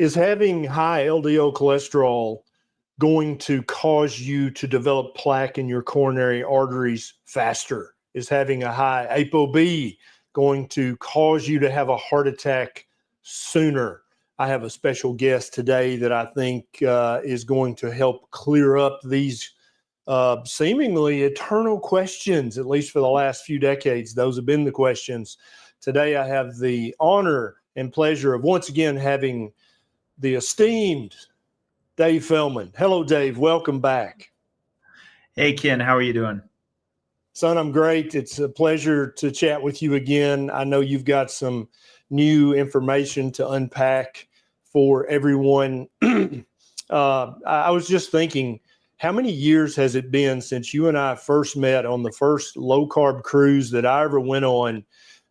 Is having high LDL cholesterol going to cause you to develop plaque in your coronary arteries faster? Is having a high ApoB going to cause you to have a heart attack sooner? I have a special guest today that I think is going to help clear up these seemingly eternal questions, at least for the last few decades. Those have been the questions. Today, I have the honor and pleasure of once again having the esteemed Dave Feldman. Hello, Dave. Welcome back. Hey, Ken. How are you doing? Son, I'm great. It's a pleasure to chat with you again. I know you've got some new information to unpack for everyone. I was just thinking, how many years has it been since you and I first met on the first low-carb cruise that I ever went on,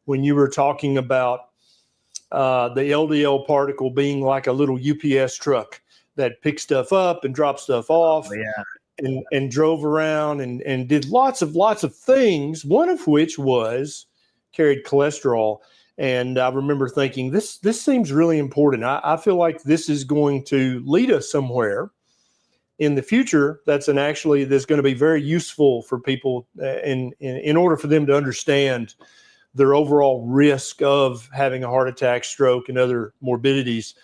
when you were talking about the LDL particle being like a little UPS truck that picked stuff up and dropped stuff off? Oh, yeah. And drove around and did lots of things, one of which was carried cholesterol. And I remember thinking, this seems really important. I feel like this is going to lead us somewhere in the future that's going to be very useful for people in order for them to understand their overall risk of having a heart attack, stroke, and other morbidities.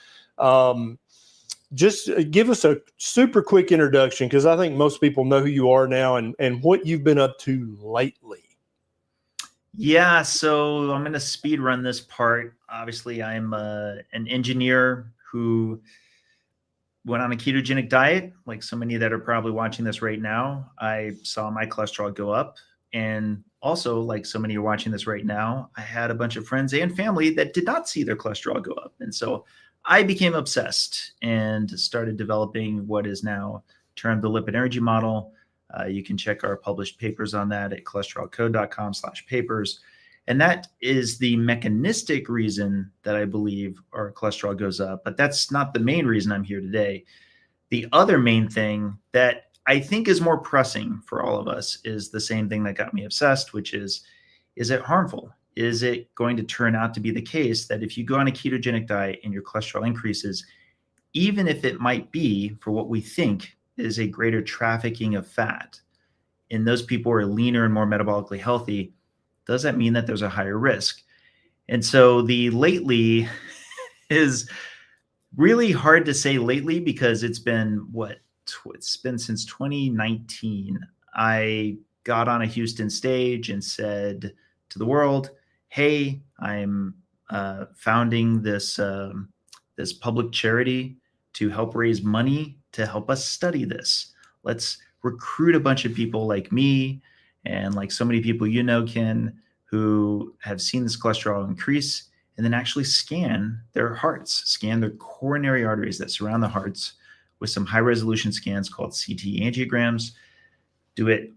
Just give us a super quick introduction, because I think most people know who you are now and what you've been up to lately. Yeah, so I'm going to speed run this part. Obviously, I'm an engineer who went on a ketogenic diet. Like so many that are probably watching this right now, I saw my cholesterol go up. And also, like so many are watching this right now, I had a bunch of friends and family that did not see their cholesterol go up. And so I became obsessed and started developing what is now termed the lipid energy model. You can check our published papers on that at cholesterolcode.com/papers. And that is the mechanistic reason that I believe our cholesterol goes up. But that's not the main reason I'm here today. The other main thing that I think is more pressing for all of us is the same thing that got me obsessed, which is it harmful? Is it going to turn out to be the case that if you go on a ketogenic diet and your cholesterol increases, even if it might be for what we think is a greater trafficking of fat in those people who are leaner and more metabolically healthy, does that mean that there's a higher risk? And so the lately is really hard to say lately, because it's been since 2019. I got on a Houston stage and said to the world, hey, I'm founding this public charity to help raise money to help us study this. Let's recruit a bunch of people like me and like so many people you know, Ken, who have seen this cholesterol increase, and then actually scan their hearts, scan their coronary arteries that surround the hearts with some high-resolution scans called CT angiograms. Do it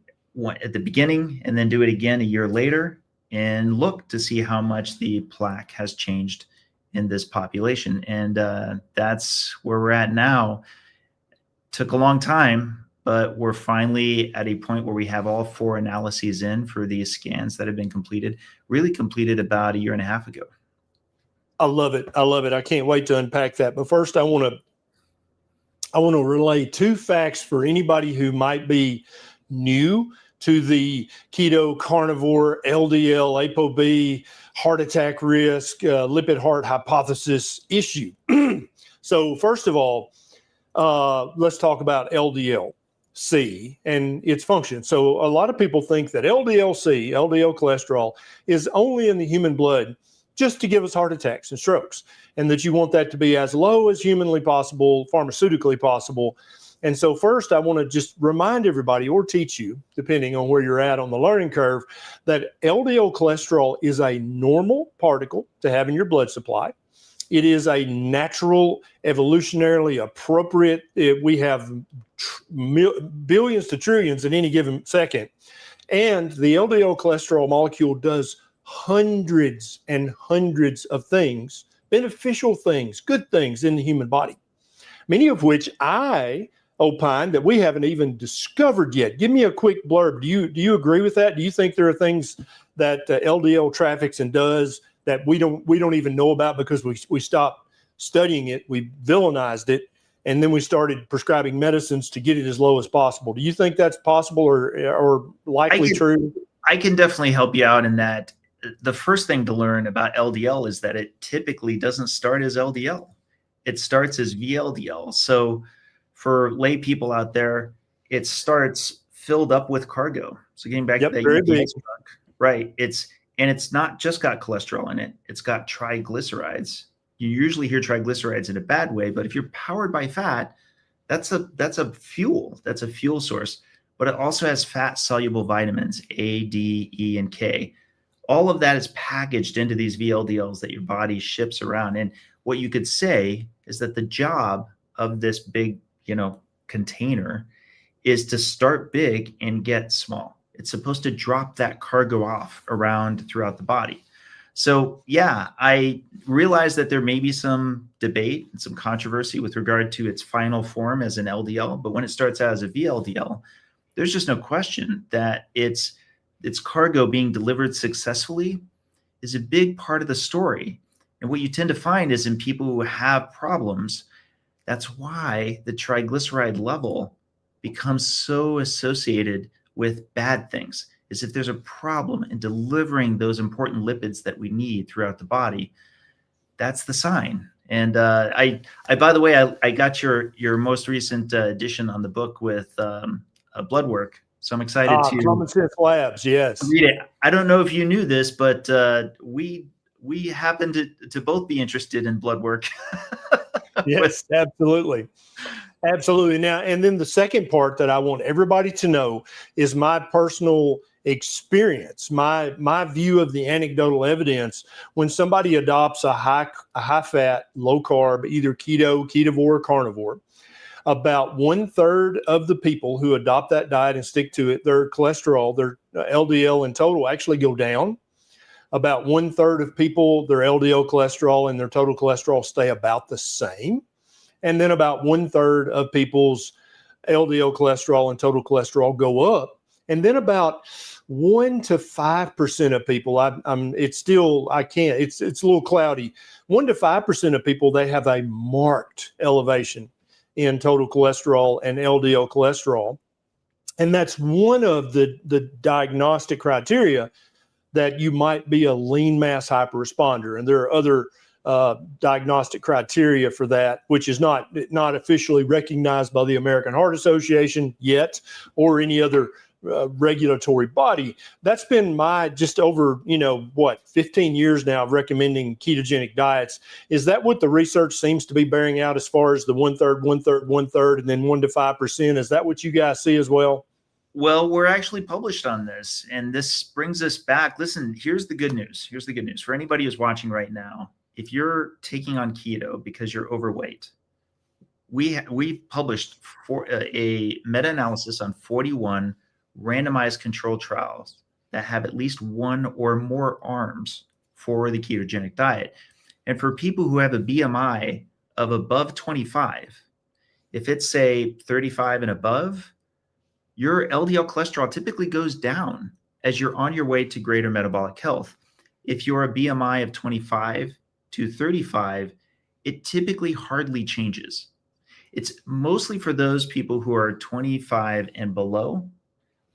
at the beginning and then do it again a year later, and look to see how much the plaque has changed in this population. And that's where we're at now. Took a long time, but we're finally at a point where we have all 4 analyses in for these scans that have been completed, really completed about a year and a half ago. I love it. I love it. I can't wait to unpack that. But first, I want to relay 2 facts for anybody who might be new to the keto, carnivore, LDL, ApoB, heart attack risk, lipid heart hypothesis issue. So first of all, let's talk about LDL-C and its function. So a lot of people think that LDL-C, LDL cholesterol, is only in the human blood just to give us heart attacks and strokes, and that you want that to be as low as humanly possible, pharmaceutically possible. And so first, I want to just remind everybody, or teach you, depending on where you're at on the learning curve, that LDL cholesterol is a normal particle to have in your blood supply. It is a natural, evolutionarily appropriate. We have billions to trillions at any given second. And the LDL cholesterol molecule does hundreds and hundreds of things, beneficial things, good things in the human body, many of which I opine that we haven't even discovered yet. Give me a quick blurb. Do you agree with that? Do you think there are things that LDL traffics and does that we don't even know about because we stopped studying it, we villainized it, and then we started prescribing medicines to get it as low as possible. Do you think that's possible or likely true? I can definitely help you out in that. The first thing to learn about LDL is that it typically doesn't start as LDL. It starts as VLDL. So for lay people out there, it starts filled up with cargo. So getting back to that UPS truck, right? It's not just got cholesterol in it. It's got triglycerides. You usually hear triglycerides in a bad way, but if you're powered by fat, that's a fuel. That's a fuel source. But it also has fat soluble vitamins A, D, E, and K. All of that is packaged into these VLDLs that your body ships around. And what you could say is that the job of this big, container is to start big and get small. It's supposed to drop that cargo off around throughout the body. So yeah, I realize that there may be some debate and some controversy with regard to its final form as an LDL, but when it starts out as a VLDL, there's just no question that its cargo being delivered successfully is a big part of the story. And what you tend to find is in people who have problems, that's why the triglyceride level becomes so associated with bad things. Is if there's a problem in delivering those important lipids that we need throughout the body, that's the sign. And I by the way, I got your most recent edition on the book with blood work. So I'm excited to Common Sense Labs, yes. read it. I don't know if you knew this, but we happen to both be interested in blood work. Yes, absolutely. Absolutely. Now, and then the second part that I want everybody to know is my personal experience, my view of the anecdotal evidence. When somebody adopts a high fat, low carb, either keto, ketovore, or carnivore, about 1/3 of the people who adopt that diet and stick to it, their cholesterol, their LDL in total actually go down. About 1/3 of people, their LDL cholesterol and their total cholesterol stay about the same. And then about 1/3 of people's LDL cholesterol and total cholesterol go up. And then about 1 to 5% of people, it's a little cloudy. 1 to 5% of people, they have a marked elevation in total cholesterol and LDL cholesterol. And that's one of the diagnostic criteria that you might be a lean mass hyperresponder. And there are other diagnostic criteria for that, which is not officially recognized by the American Heart Association yet, or any other regulatory body. That's been my just over, 15 years now of recommending ketogenic diets. Is that what the research seems to be bearing out as far as the 1/3, 1/3, 1/3, and then 1 to 5%? Is that what you guys see as well? Well, we're actually published on this, and this brings us back. Listen, here's the good news. Here's the good news for anybody who's watching right now. If you're taking on keto because you're overweight, we published a meta-analysis on 41 randomized controlled trials that have at least one or more arms for the ketogenic diet. And for people who have a BMI of above 25, if it's say 35 and above, your LDL cholesterol typically goes down as you're on your way to greater metabolic health. If you're a BMI of 25 to 35, it typically hardly changes. It's mostly for those people who are 25 and below,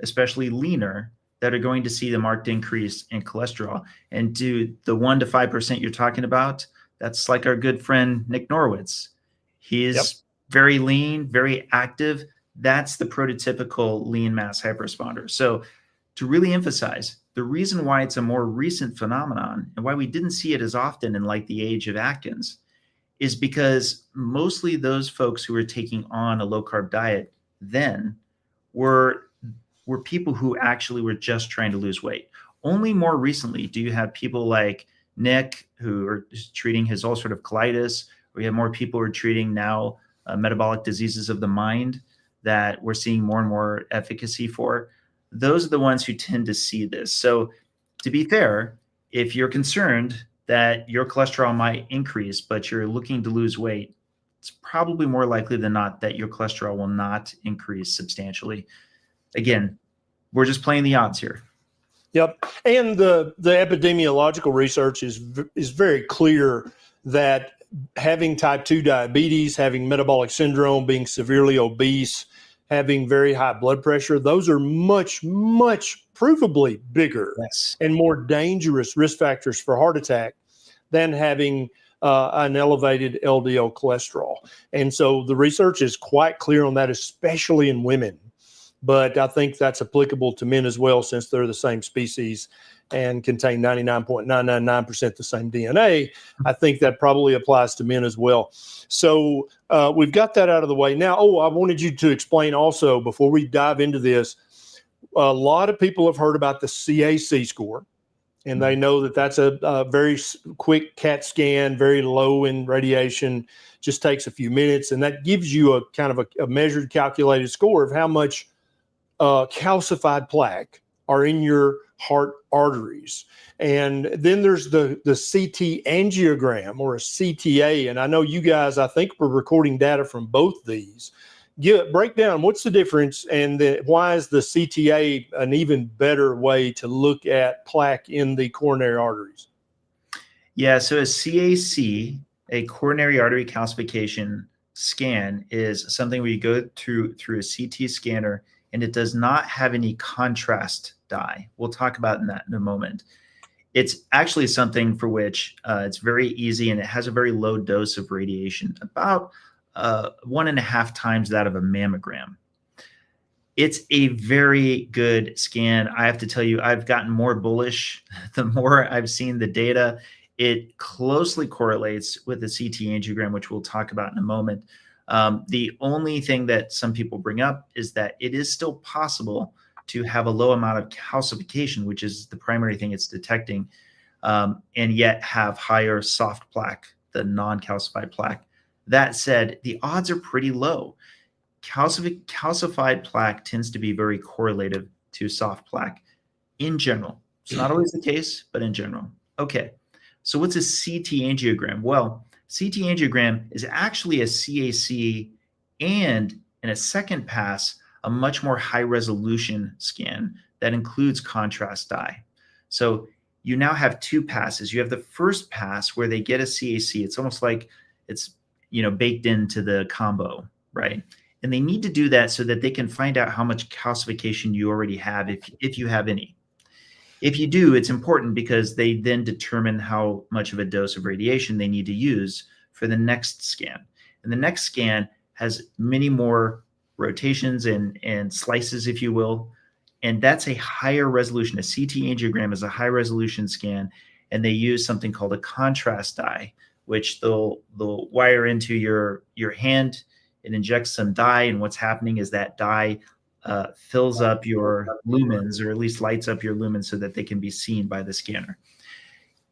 especially leaner, that are going to see the marked increase in cholesterol. And to the 1 to 5% you're talking about, that's like our good friend Nick Norwitz. He is very lean, very active. That's the prototypical lean mass hyperresponder. So to really emphasize, the reason why it's a more recent phenomenon and why we didn't see it as often in like the age of Atkins is because mostly those folks who were taking on a low carb diet then were people who actually were just trying to lose weight. Only more recently do you have people like Nick who are treating his ulcerative colitis, or you have more people who are treating now metabolic diseases of the mind that we're seeing more and more efficacy for. Those are the ones who tend to see this. So to be fair, if you're concerned that your cholesterol might increase, but you're looking to lose weight, it's probably more likely than not that your cholesterol will not increase substantially. Again, we're just playing the odds here. Yep. And the epidemiological research is very clear that having type 2 diabetes, having metabolic syndrome, being severely obese, having very high blood pressure, those are much, much provably bigger Yes. and more dangerous risk factors for heart attack than having an elevated LDL cholesterol. And so the research is quite clear on that, especially in women. But I think that's applicable to men as well, since they're the same species and contain 99.999% the same DNA. I think that probably applies to men as well. So we've got that out of the way. Now, I wanted you to explain also, before we dive into this, a lot of people have heard about the CAC score, and they know that that's a very quick CAT scan, very low in radiation, just takes a few minutes, and that gives you a kind of a measured, calculated score of how much calcified plaque are in your heart arteries. And then there's the CT angiogram, or a CTA. And I know you guys, I think we're recording data from both these. Break down what's the difference, and why is the CTA an even better way to look at plaque in the coronary arteries? Yeah, so a CAC, a coronary artery calcification scan, is something where you go through a CT scanner, and it does not have any contrast dye. We'll talk about that in a moment. It's actually something for which it's very easy, and it has a very low dose of radiation, about 1.5 times that of a mammogram. It's a very good scan. I have to tell you, I've gotten more bullish the more I've seen the data. It closely correlates with the CT angiogram, which we'll talk about in a moment. The only thing that some people bring up is that it is still possible to have a low amount of calcification, which is the primary thing it's detecting, and yet have higher soft plaque, the non-calcified plaque. That said, the odds are pretty low. Calcified plaque tends to be very correlative to soft plaque in general. It's not always the case, but in general. Okay, so what's a CT angiogram? Well, CT angiogram is actually a CAC, and in a second pass, a much more high resolution scan that includes contrast dye. So you now have two passes. You have the first pass where they get a CAC. It's almost like it's baked into the combo, right? And they need to do that so that they can find out how much calcification you already have, if you have any. If you do, it's important because they then determine how much of a dose of radiation they need to use for the next scan. And the next scan has many more rotations and slices, if you will. And that's a higher resolution. A CT angiogram is a high resolution scan, and they use something called a contrast dye, which they'll wire into your hand. It injects some dye, and what's happening is that dye fills up your lumens, or at least lights up your lumens, so that they can be seen by the scanner.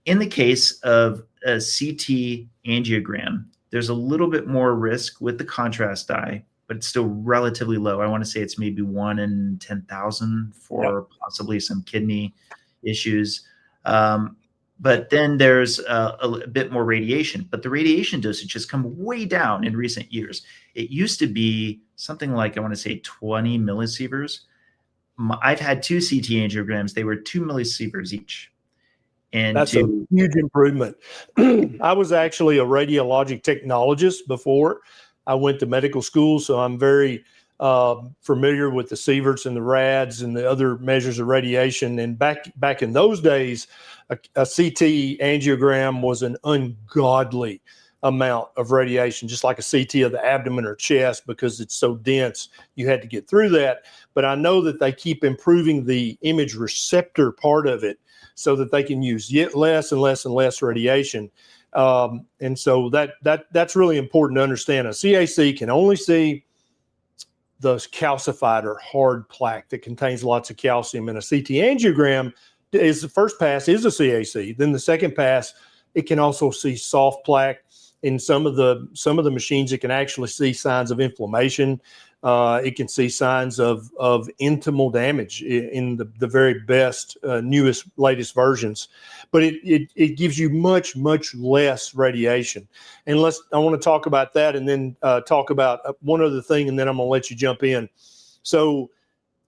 In the case of a CT angiogram, there's a little bit more risk with the contrast dye, but it's still relatively low. I want to say it's maybe 1 in 10,000 for possibly some kidney issues. But then there's a bit more radiation, but the radiation dosage has come way down in recent years. It used to be something like, I want to say 20 millisieverts. I've had 2 CT angiograms. They were 2 millisieverts each. And that's a huge improvement. I was actually a radiologic technologist before I went to medical school, so I'm very familiar with the sieverts and the rads and the other measures of radiation. And back in those days, a CT angiogram was an ungodly amount of radiation, just like a CT of the abdomen or chest, because it's so dense, you had to get through that. But I know that they keep improving the image receptor part of it so that they can use yet less and less and less radiation. And so that's really important to understand. A CAC can only see the calcified or hard plaque that contains lots of calcium, and a CT angiogram is the first pass is a CAC. Then the second pass, it can also see soft plaque. In some of the machines, it can actually see signs of inflammation. It can see signs of intimal damage in the very best, newest, latest versions. But it gives you much, much less radiation. And I want to talk about that, and then talk about one other thing, and then I'm going to let you jump in. So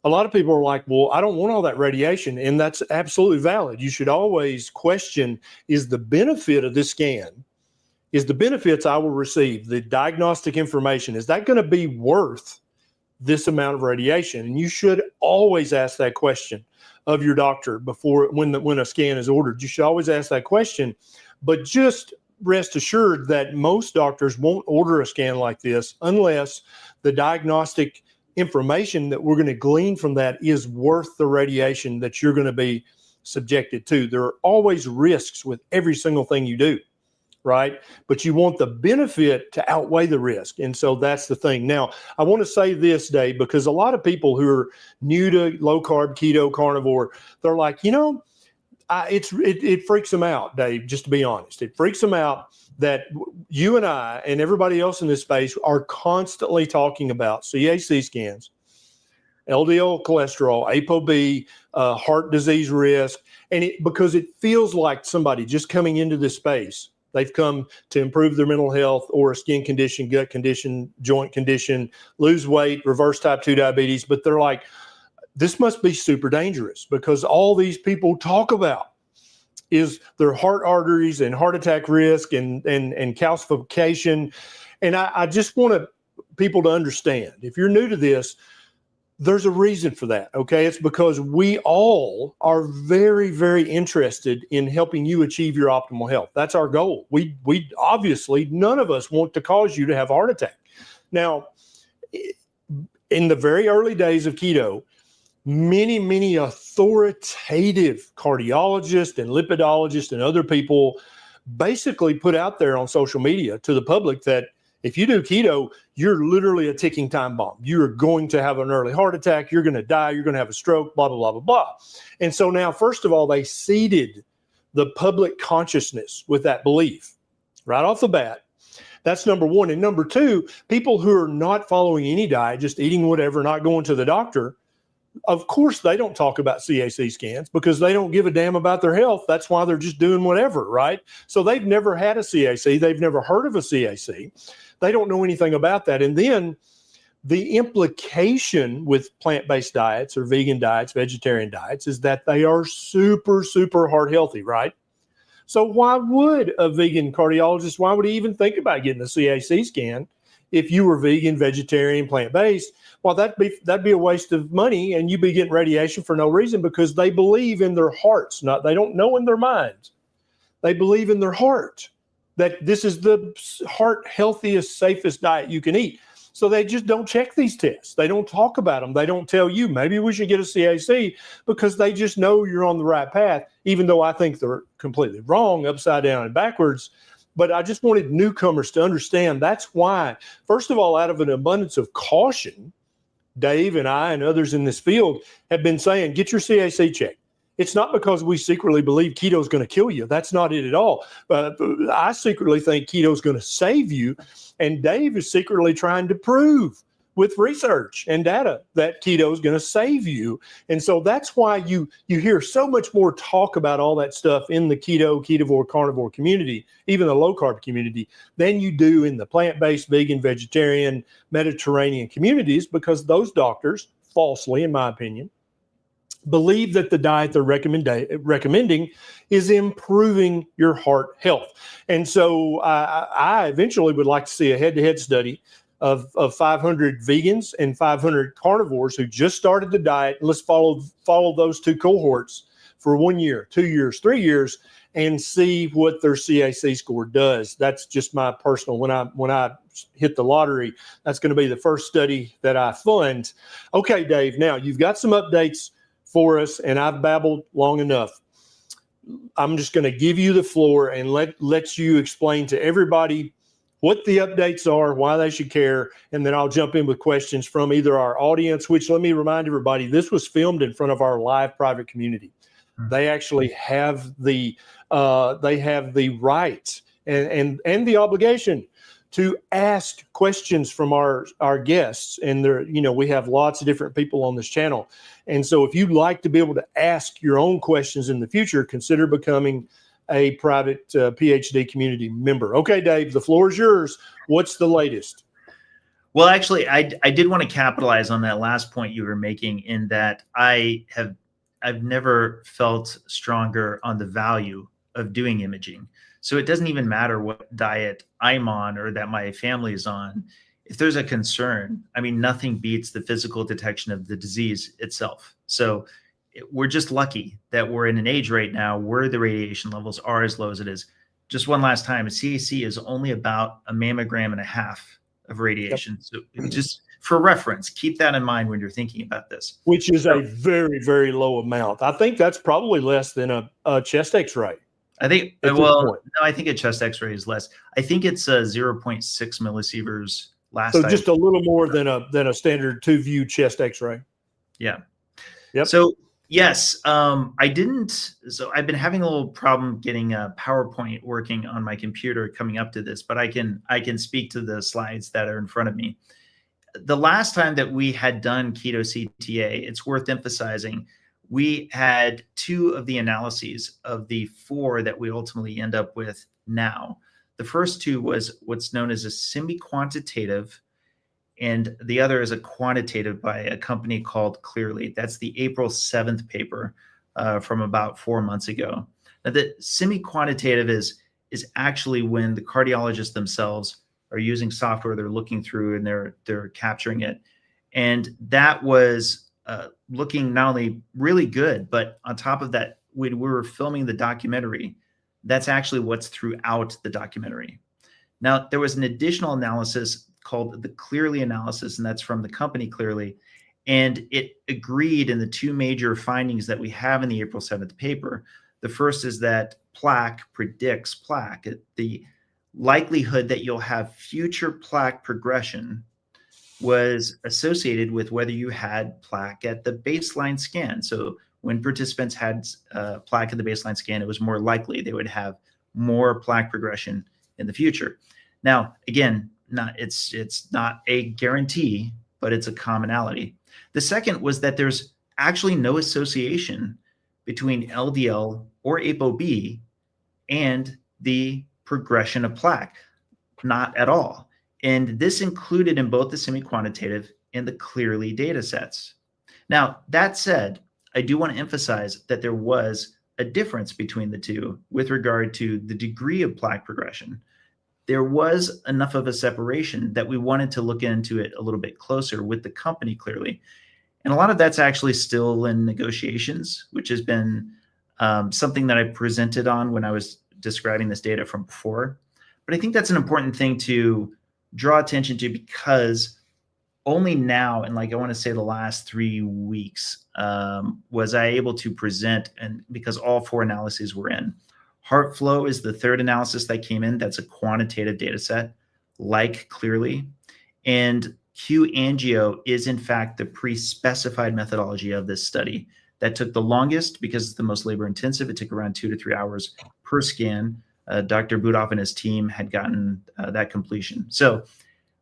a lot of people are like, well, I don't want all that radiation. And that's absolutely valid. You should always question, is the benefit of this scan, is the benefits I will receive, the diagnostic information, is that going to be worth this amount of radiation? And you should always ask that question of your doctor before, when a scan is ordered. You should always ask that question, but just rest assured that most doctors won't order a scan like this unless the diagnostic information that we're going to glean from that is worth the radiation that you're going to be subjected to. There are always risks with every single thing you do, right? But you want the benefit to outweigh the risk. And so that's the thing. Now, I want to say this, Dave, because a lot of people who are new to low carb, keto, carnivore, they're like, it freaks them out, Dave, just to be honest. It freaks them out that you and I and everybody else in this space are constantly talking about CAC scans, LDL cholesterol, ApoB, heart disease risk, and because it feels like somebody just coming into this space, they've come to improve their mental health or a skin condition, gut condition, joint condition, lose weight, reverse type 2 diabetes, but they're like, this must be super dangerous because all these people talk about is their heart arteries and heart attack risk and calcification. And I just want people to understand, if you're new to this, there's a reason for that, okay? It's because we all are very, very interested in helping you achieve your optimal health. That's our goal. We obviously, none of us want to cause you to have a heart attack. Now, in the very early days of keto, many authoritative cardiologists and lipidologists and other people basically put out there on social media to the public that if you do keto, you're literally a ticking time bomb. You're going to have an early heart attack. You're going to die. You're going to have a stroke, blah, blah, blah, blah, blah. And so now, first of all, they seeded the public consciousness with that belief right off the bat. That's number one. And number two, people who are not following any diet, just eating whatever, not going to the doctor, of course, they don't talk about CAC scans because they don't give a damn about their health. That's why they're just doing whatever, right? So they've never had a CAC. They've never heard of a CAC. They don't know anything about that. And then the implication with plant-based diets or vegan diets, vegetarian diets, is that they are super, super heart healthy, right? So why would a vegan cardiologist, why would he even think about getting a CAC scan if you were vegan, vegetarian, plant-based? Well, that'd be a waste of money, and you'd be getting radiation for no reason because they believe in their hearts. They don't know in their minds. They believe in their heart that this is the heart healthiest, safest diet you can eat. So they just don't check these tests. They don't talk about them. They don't tell you, maybe we should get a CAC, because they just know you're on the right path, even though I think they're completely wrong, upside down and backwards. But I just wanted newcomers to understand that's why, first of all, out of an abundance of caution, Dave and I and others in this field have been saying, get your CAC checked. It's not because we secretly believe keto is going to kill you. That's not it at all. I secretly think keto is going to save you. And Dave is secretly trying to prove with research and data that keto is going to save you. And so that's why you hear so much more talk about all that stuff in the keto, ketovore, carnivore community, even the low carb community, than you do in the plant-based, vegan, vegetarian, Mediterranean communities, because those doctors, falsely, in my opinion, believe that the diet they're recommending is improving your heart health. And so I eventually would like to see a head-to-head study of 500 vegans and 500 carnivores who just started the diet. Let's follow those two cohorts for 1 year, 2 years, 3 years, and see what their CAC score does. That's just my personal, when I hit the lottery, that's going to be the first study that I fund. Okay, Dave, now you've got some updates for us, and I've babbled long enough. I'm just going to give you the floor and let you explain to everybody what the updates are, why they should care, and then I'll jump in with questions from either our audience, which, let me remind everybody, this was filmed in front of our live private community. They actually have the right and the obligation to ask questions from our guests. And we have lots of different people on this channel. And so if you'd like to be able to ask your own questions in the future, consider becoming a private PhD community member. Okay, Dave, the floor is yours. What's the latest? Well, actually, I did want to capitalize on that last point you were making, in that I've never felt stronger on the value of doing imaging. So it doesn't even matter what diet I'm on or that my family is on. If there's a concern, I mean, nothing beats the physical detection of the disease itself. So we're just lucky that we're in an age right now where the radiation levels are as low as it is. Just one last time, a CAC is only about a mammogram and a half of radiation. So just for reference, keep that in mind when you're thinking about this. Which is a very, very low amount. I think that's probably less than a chest X-ray. I think, no, I think a chest X-ray is less. I think it's 0.6 millisieverts last. So just a little more than a standard 2-view chest X-ray. Yeah. Yep. So yes, I didn't. So I've been having a little problem getting a PowerPoint working on my computer coming up to this, but I can speak to the slides that are in front of me. The last time that we had done KETO-CTA, it's worth emphasizing, we had 2 of the analyses of the 4 that we ultimately end up with now. The first 2 was what's known as a semi-quantitative, and the other is a quantitative by a company called Clearly. That's the April 7th paper from about 4 months ago. Now, the semi-quantitative is actually when the cardiologists themselves are using software they're looking through and they're capturing it. And that was looking not only really good, but on top of that, when we were filming the documentary, that's actually what's throughout the documentary. Now, there was an additional analysis called the Clearly analysis, and that's from the company Clearly. And it agreed in the 2 major findings that we have in the April 7th paper. The first is that plaque predicts plaque. The likelihood that you'll have future plaque progression was associated with whether you had plaque at the baseline scan. So when participants had plaque at the baseline scan, it was more likely they would have more plaque progression in the future. Now, again, it's not a guarantee, but it's a commonality. The second was that there's actually no association between LDL or ApoB and the progression of plaque, not at all. And this included in both the semi-quantitative and the Clearly data sets. Now, that said, I do want to emphasize that there was a difference between the 2 with regard to the degree of plaque progression. There was enough of a separation that we wanted to look into it a little bit closer with the company Clearly. And a lot of that's actually still in negotiations, which has been something that I presented on when I was describing this data from before. But I think that's an important thing to draw attention to, because only now, and like I want to say the last 3 weeks, was I able to present, and because all 4 analyses were in. Heart flow is the 3rd analysis that came in. That's a quantitative data set, like Clearly. And Q-angio is in fact the pre-specified methodology of this study. That took the longest because it's the most labor intensive. It took around 2 to 3 hours per scan. Dr. Budoff and his team had gotten that completion. So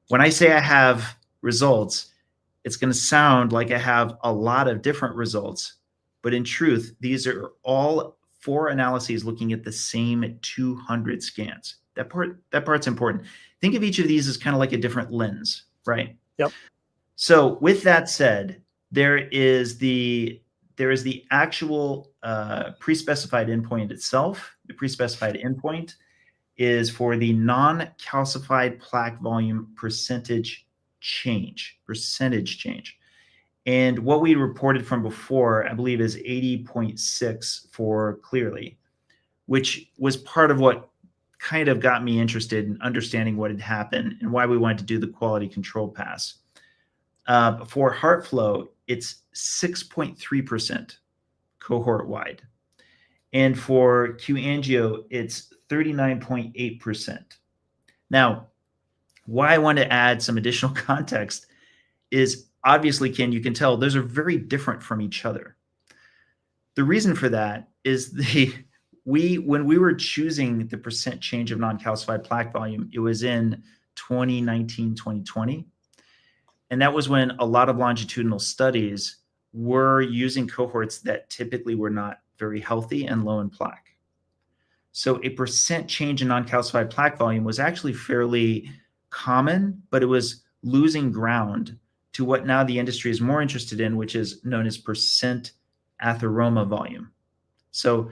when I say I have results, it's going to sound like I have a lot of different results, but in truth, these are all 4 analyses looking at the same 200 scans. That part's important. Think of each of these as kind of like a different lens, right? Yep. So with that said, there is the actual pre-specified endpoint itself. The pre-specified endpoint is for the non-calcified plaque volume percentage change. And what we reported from before, I believe, is 80.6 for Clearly, which was part of what kind of got me interested in understanding what had happened and why we wanted to do the quality control pass. For heart flow, it's 6.3% cohort-wide. And for Q-angio, it's 39.8%. Now, why I want to add some additional context is, obviously, Ken, you can tell those are very different from each other. The reason for that is when we were choosing the percent change of non-calcified plaque volume, it was in 2019, 2020. And that was when a lot of longitudinal studies were using cohorts that typically were not very healthy and low in plaque. So a percent change in non-calcified plaque volume was actually fairly common, but it was losing ground to what now the industry is more interested in, which is known as percent atheroma volume. So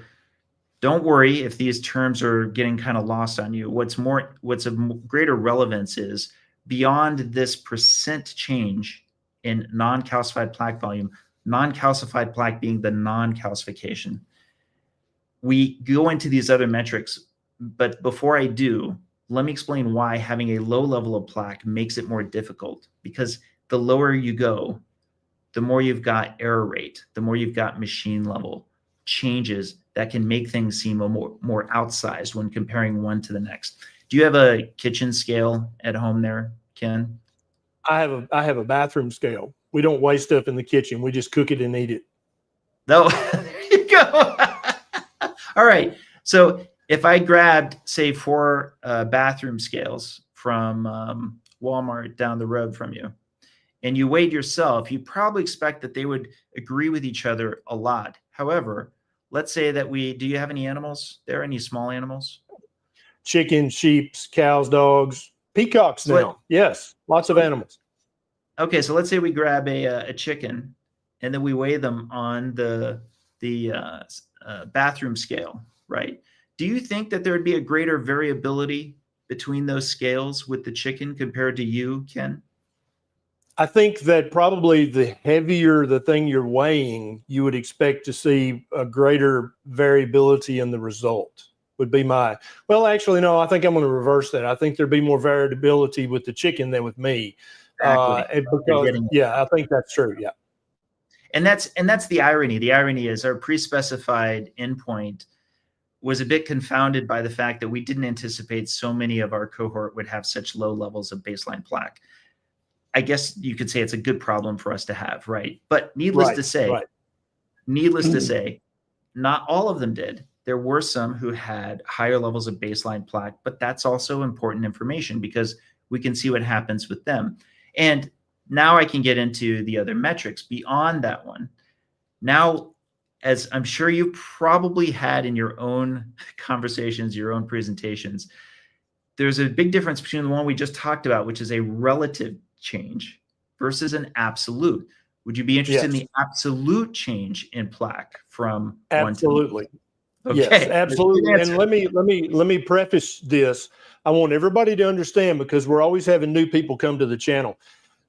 Don't worry if these terms are getting kind of lost on you. What's of greater relevance is beyond this percent change in non-calcified plaque volume, non-calcified plaque being the non-calcification. We go into these other metrics, but before I do, let me explain why having a low level of plaque makes it more difficult, because the lower you go, the more you've got error rate, the more you've got machine level changes that can make things seem more outsized when comparing one to the next. Do you have a kitchen scale at home there, Ken? I have a bathroom scale. We don't weigh stuff in the kitchen. We just cook it and eat it. No, there you go. All right. So if I grabbed, say, 4 bathroom scales from Walmart down the road from you, and you weighed yourself, you probably expect that they would agree with each other a lot. However, let's say that do you have any animals there? Any small animals? Chickens, sheep, cows, dogs, peacocks now. Yes, lots of animals. Okay, so let's say we grab a chicken, and then we weigh them on the bathroom scale, right? Do you think that there would be a greater variability between those scales with the chicken compared to you, Ken? I think that probably the heavier the thing you're weighing, you would expect to see a greater variability in the result. Would be well, actually, no, I think I'm going to reverse that. I think there'd be more variability with the chicken than with me. Exactly. Because, yeah, I think that's true. Yeah. And that's the irony. The irony is our pre-specified endpoint was a bit confounded by the fact that we didn't anticipate so many of our cohort would have such low levels of baseline plaque. I guess you could say it's a good problem for us to have, right? But needless to say, not all of them did. There were some who had higher levels of baseline plaque, but that's also important information because we can see what happens with them. And now I can get into the other metrics beyond that one. Now, as I'm sure you probably had in your own conversations, your own presentations, there's a big difference between the one we just talked about, which is a relative change versus an absolute. Would you be interested in the absolute change in plaque from absolutely? One to the Yes, absolutely. And let me preface this. I want everybody to understand, because we're always having new people come to the channel.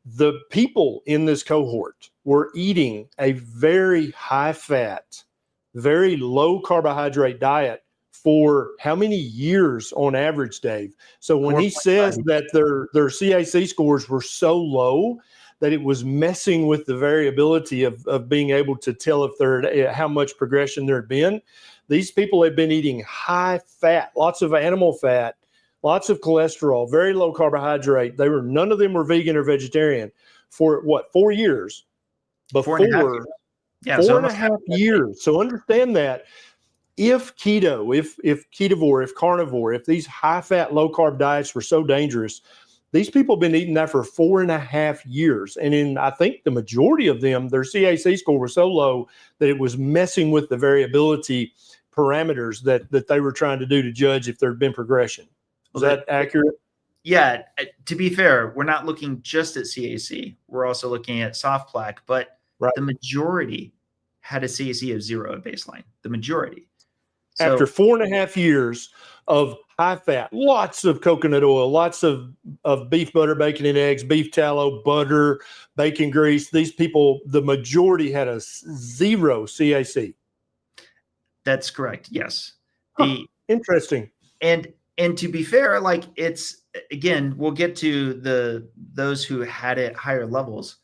The people in this cohort were eating a very high fat, very low carbohydrate diet for how many years on average, Dave? So when he says that their CAC scores were so low that it was messing with the variability of being able to tell if how much progression there had been, these people had been eating high fat, lots of animal fat, lots of cholesterol, very low carbohydrate. None of them were vegan or vegetarian for 4 years? Before 4.5 years. Yeah, 4.5 years. So understand that if keto, if ketovore, if carnivore, if these high fat, low carb diets were so dangerous, these people have been eating that for 4.5 years. And I think the majority of them, their CAC score was so low that it was messing with the variability parameters that they were trying to do to judge if there had been progression. Is that accurate? Yeah. To be fair, we're not looking just at CAC. We're also looking at soft plaque, but the majority had a CAC of 0 at baseline. The majority. So, after 4.5 years of high fat, lots of coconut oil, lots of beef butter, bacon and eggs, beef tallow, butter, bacon grease, these people, the majority had a 0 CAC. That's correct. Yes. Interesting. And to be fair, like, it's, again, we'll get to those who had it higher levels,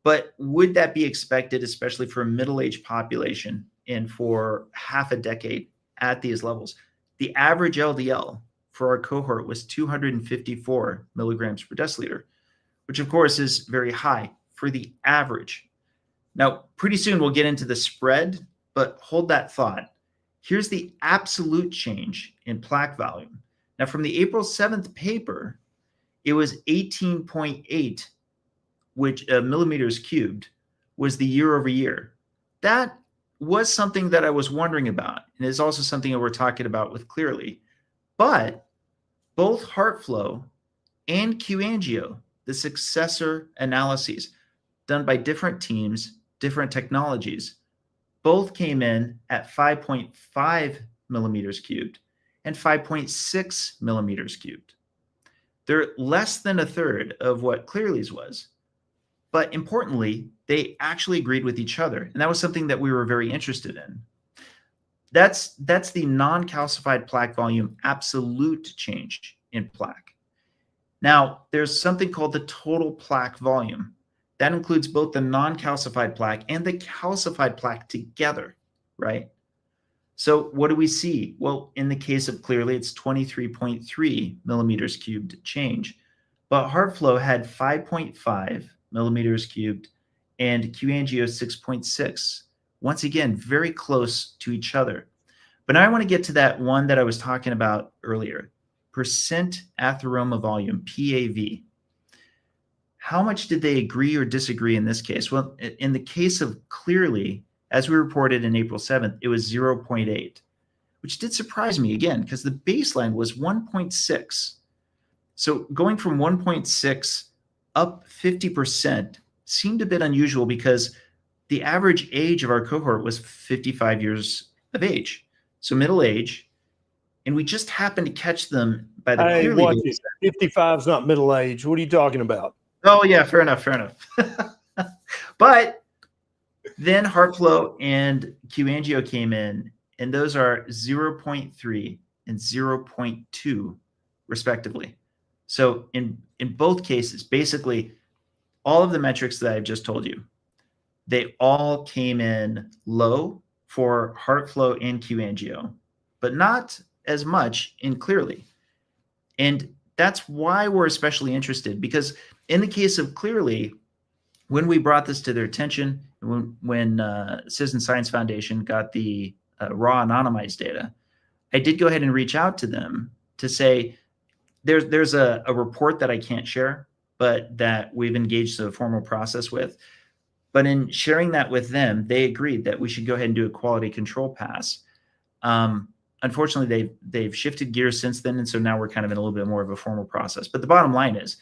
but would that be expected, especially for a middle-aged population and for half a decade at these levels? The average LDL for our cohort was 254 milligrams per deciliter, which of course is very high for the average. Now, pretty soon we'll get into the spread, but hold that thought. Here's the absolute change in plaque volume. Now, from the April 7th paper, it was 18.8, which millimeters cubed was the year over year. That was something that I was wondering about, and it's also something that we're talking about with Clearly. But both HeartFlow and QAngio, the successor analyses done by different teams, different technologies, both came in at 5.5 millimeters cubed and 5.6 millimeters cubed. They're less than a third of what Clearly's was. But importantly, they actually agreed with each other. And that was something that we were very interested in. That's the non-calcified plaque volume absolute change in plaque. Now, there's something called the total plaque volume. That includes both the non-calcified plaque and the calcified plaque together, right? So what do we see? Well, in the case of Clearly, it's 23.3 millimeters cubed change. But HeartFlow had 5.5 millimeters cubed and QAngio 6.6. Once again, very close to each other. But now I want to get to that one that I was talking about earlier, percent atheroma volume, PAV. How much did they agree or disagree in this case? Well, in the case of Clearly, as we reported in April 7th, it was 0.8, which did surprise me again, because the baseline was 1.6. So going from 1.6 up 50% seemed a bit unusual because the average age of our cohort was 55 years of age. So middle age, and we just happened to catch them by the Clearly watch data. it. 55 is not middle age. What are you talking about? Oh yeah, fair enough. But then HeartFlow and QAngio came in, and those are 0.3 and 0.2 respectively. So in both cases, basically all of the metrics that I've just told you, they all came in low for HeartFlow and QAngio, but not as much in Clearly. And that's why we're especially interested, because in the case of Clearly, when we brought this to their attention, when Citizen Science Foundation got the raw anonymized data, I did go ahead and reach out to them to say, there's a report that I can't share, but that we've engaged a formal process with. But in sharing that with them, they agreed that we should go ahead and do a quality control pass. Unfortunately, they've shifted gears since then, and so now we're kind of in a little bit more of a formal process. But the bottom line is,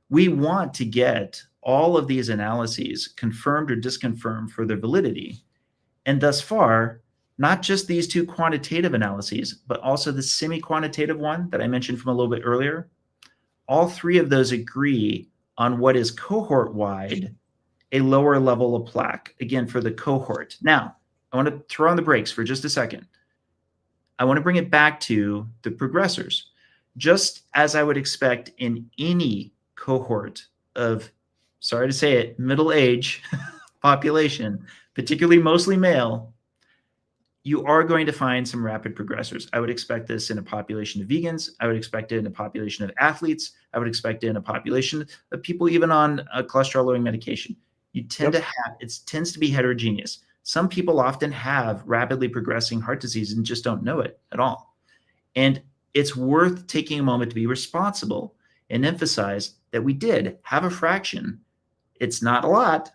we want to get all of these analyses confirmed or disconfirmed for their validity. And thus far, not just these two quantitative analyses, but also the semi-quantitative one that I mentioned from a little bit earlier, all three of those agree on what is cohort-wide a lower level of plaque, again, for the cohort. Now, I want to throw on the brakes for just a second. I want to bring it back to the progressors. Just as I would expect in any cohort of, sorry to say it, middle age population, particularly mostly male, you are going to find some rapid progressors. I would expect this in a population of vegans. I would expect it in a population of athletes. I would expect it in a population of people even on a cholesterol-lowering medication. You tend to have, it tends to be heterogeneous. Some people often have rapidly progressing heart disease and just don't know it at all. And it's worth taking a moment to be responsible and emphasize that we did have a fraction. It's not a lot.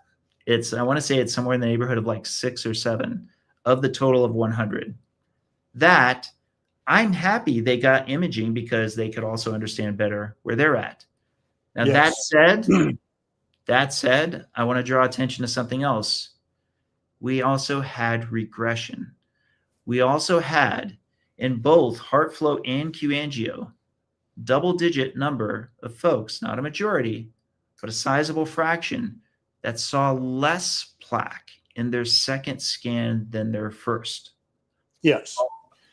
I want to say it's somewhere in the neighborhood of like 6 or 7 of the total of 100. That I'm happy they got imaging because they could also understand better where they're at. Now, yes. That said, I want to draw attention to something else. We also had regression. We also had, in both HeartFlow and QAngio, double-digit number of folks, not a majority, but a sizable fraction, that saw less plaque in their second scan than their first. Yes.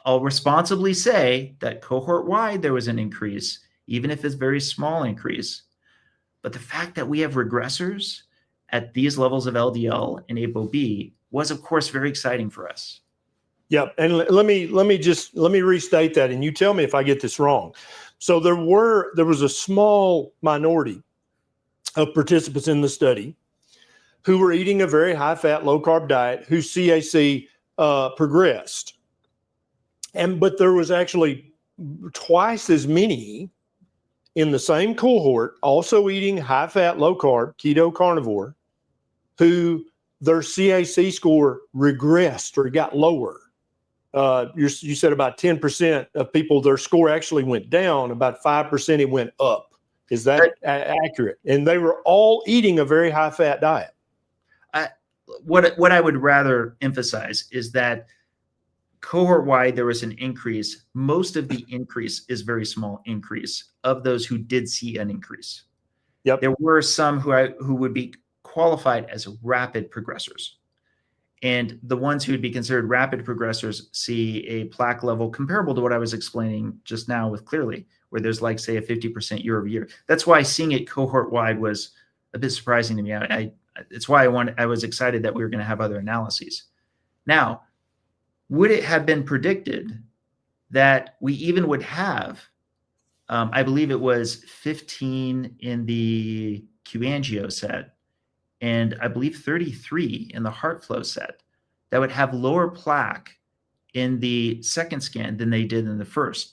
I'll responsibly say that cohort-wide there was an increase, even if it's a very small increase. But the fact that we have regressors at these levels of LDL and ApoB was, of course, very exciting for us. Yeah, and let me restate that, and you tell me if I get this wrong. So there was a small minority of participants in the study who were eating a very high-fat, low-carb diet, whose CAC progressed, but there was actually twice as many in the same cohort, also eating high-fat, low-carb, keto carnivore, who their CAC score regressed or got lower. You said about 10% of people, their score actually went down. About 5% it went up. Is that accurate? And they were all eating a very high-fat diet. What I would rather emphasize is that cohort wide, there was an increase. Most of the increase is very small increase of those who did see an increase. Yep. There were some who would be qualified as rapid progressors. And the ones who would be considered rapid progressors see a plaque level comparable to what I was explaining just now with Clearly, where there's like, say, a 50% year over year. That's why seeing it cohort wide was a bit surprising to me. It's why I was excited that we were going to have other analyses. Now, would it have been predicted that we even would have, I believe it was 15 in the Q-angio set, and I believe 33 in the heart flow set, that would have lower plaque in the second scan than they did in the first?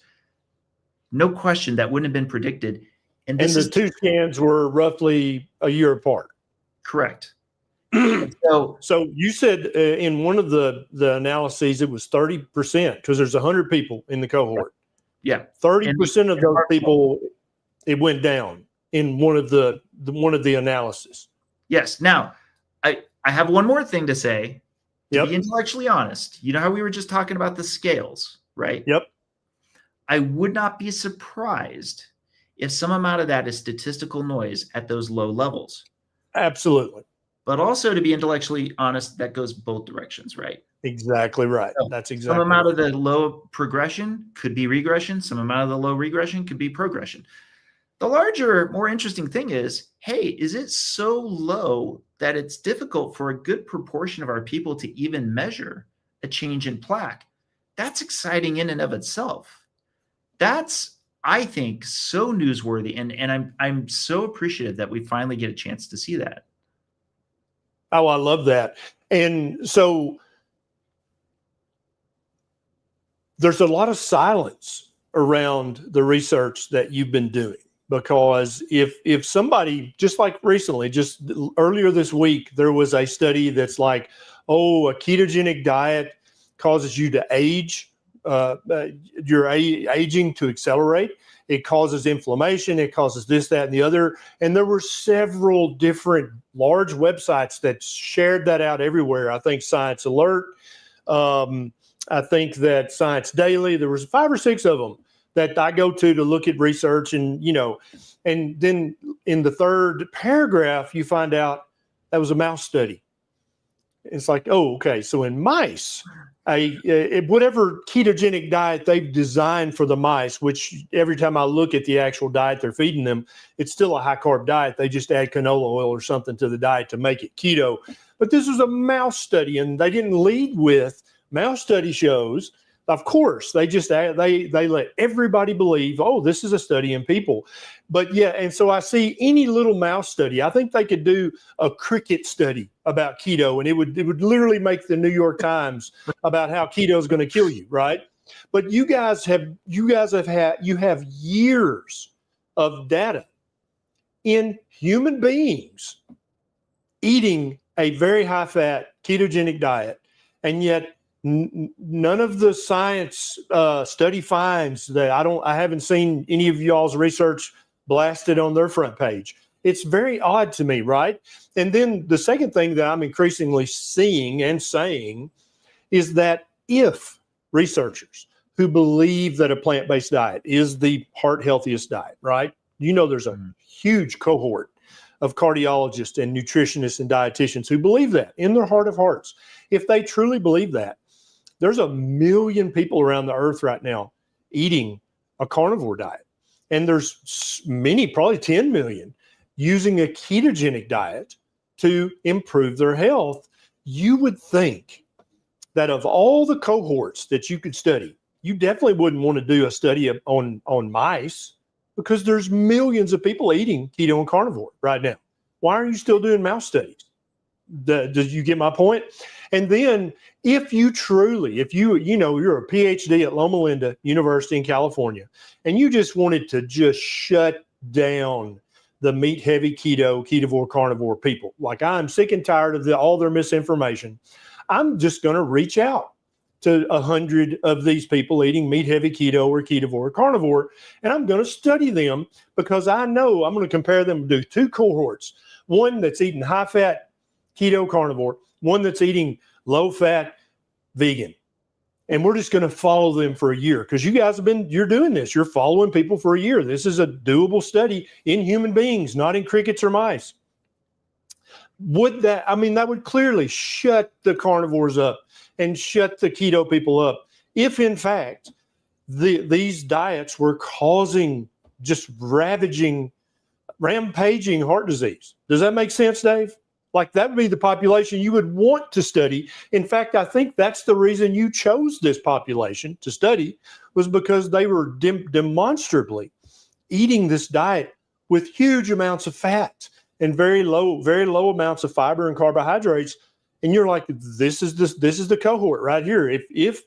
No question, that wouldn't have been predicted. And the two scans were roughly a year apart. Correct. So you said in one of the analyses it was 30% because there's 100 people in the cohort. Yeah, 30% of those people, it went down in one of the analysis. Yes. Now, I have one more thing to say. To Yep. be intellectually honest, you know how we were just talking about the scales, right? Yep. I would not be surprised if some amount of that is statistical noise at those low levels. Absolutely. But also, to be intellectually honest, that goes both directions, right? Exactly right. So that's exactly some amount right. of the low progression could be regression. Some amount of the low regression could be progression. The larger, more interesting thing is, hey, is it so low that it's difficult for a good proportion of our people to even measure a change in plaque? That's exciting in and of itself. That's, I think, so newsworthy, and I'm so appreciative that we finally get a chance to see that. Oh, I love that. And so there's a lot of silence around the research that you've been doing, because if somebody, just like recently, just earlier this week, there was a study that's like, oh, a ketogenic diet causes you to age, your aging to accelerate. It causes inflammation. It causes this, that, and the other. And there were several different large websites that shared that out everywhere. I think Science Alert. I think that Science Daily. There was 5 or 6 of them that I go to look at research, and and then in the third paragraph, you find out that was a mouse study. It's like, oh, okay. So in mice, whatever ketogenic diet they've designed for the mice, which every time I look at the actual diet they're feeding them, it's still a high carb diet. They just add canola oil or something to the diet to make it keto. But this was a mouse study, and they didn't lead with mouse study shows. Of course, they just they let everybody believe, oh, this is a study in people. But yeah, and so I see any little mouse study. I think they could do a cricket study about keto, and it would literally make the New York Times about how keto is going to kill you, right? But you have years of data in human beings eating a very high fat ketogenic diet, and yet none of the science study finds that I haven't seen any of y'all's research blasted on their front page. It's very odd to me, right? And then the second thing that I'm increasingly seeing and saying is that if researchers who believe that a plant-based diet is the heart healthiest diet, right? There's a huge cohort of cardiologists and nutritionists and dietitians who believe that in their heart of hearts. If they truly believe that, there's 1 million people around the earth right now eating a carnivore diet. And there's many, probably 10 million, using a ketogenic diet to improve their health. You would think that of all the cohorts that you could study, you definitely wouldn't want to do a study on mice, because there's millions of people eating keto and carnivore right now. Why are you still doing mouse studies? Did you get my point? And then if you're a PhD at Loma Linda University in California, and you just wanted to just shut down the meat heavy ketovore, carnivore people, like I'm sick and tired of all their misinformation, I'm just going to reach out to 100 of these people eating meat heavy keto or ketovore or carnivore, and I'm going to study them, because I know I'm going to compare them to 2 cohorts, one that's eating high fat keto carnivore, one that's eating low fat vegan. and we're just going to follow them for a year, because you guys you're doing this. You're following people for a year. This is a doable study in human beings, not in crickets or mice. That would clearly shut the carnivores up and shut the keto people up. If in fact these diets were causing just rampaging heart disease. Does that make sense, Dave? Like, that would be the population you would want to study. In fact, I think that's the reason you chose this population to study, was because they were demonstrably eating this diet with huge amounts of fat and very low amounts of fiber and carbohydrates. And you're like, this is the cohort right here. If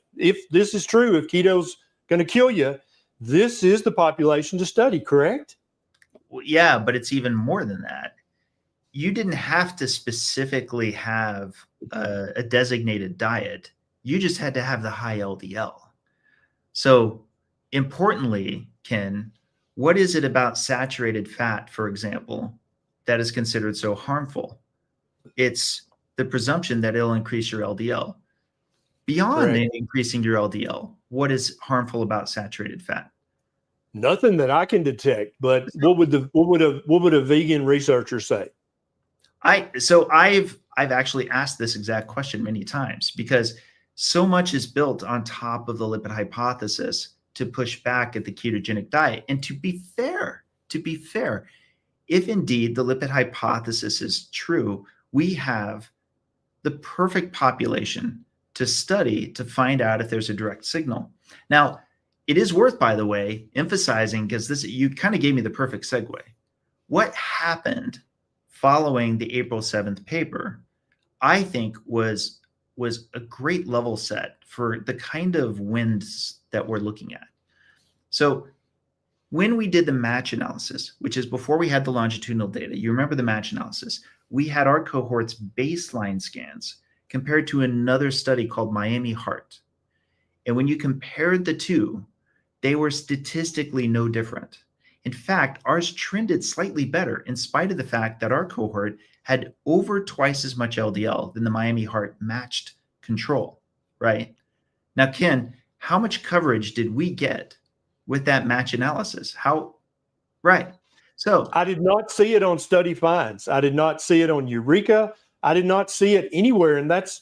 this is true, if keto's going to kill you, this is the population to study, correct? Well, yeah, but it's even more than that. You didn't have to specifically have a designated diet. You just had to have the high LDL. So importantly, Ken, what is it about saturated fat, for example, that is considered so harmful? It's the presumption that it'll increase your LDL. Beyond increasing your LDL, what is harmful about saturated fat? Nothing that I can detect. But what would a vegan researcher say? I've actually asked this exact question many times, because so much is built on top of the lipid hypothesis to push back at the ketogenic diet. And to be fair, if indeed the lipid hypothesis is true, we have the perfect population to study to find out if there's a direct signal. Now, it is worth, by the way, emphasizing, because you kind of gave me the perfect segue. What happened following the April 7th paper, I think was a great level set for the kind of wins that we're looking at. So when we did the match analysis, which is before we had the longitudinal data, you remember the match analysis, we had our cohort's baseline scans compared to another study called Miami Heart. And when you compared the two, they were statistically no different. In fact, ours trended slightly better, in spite of the fact that our cohort had over twice as much LDL than the Miami Heart matched control, right? Now, Ken, how much coverage did we get with that match analysis? Right. So I did not see it on study finds. I did not see it on Eureka. I did not see it anywhere. And that's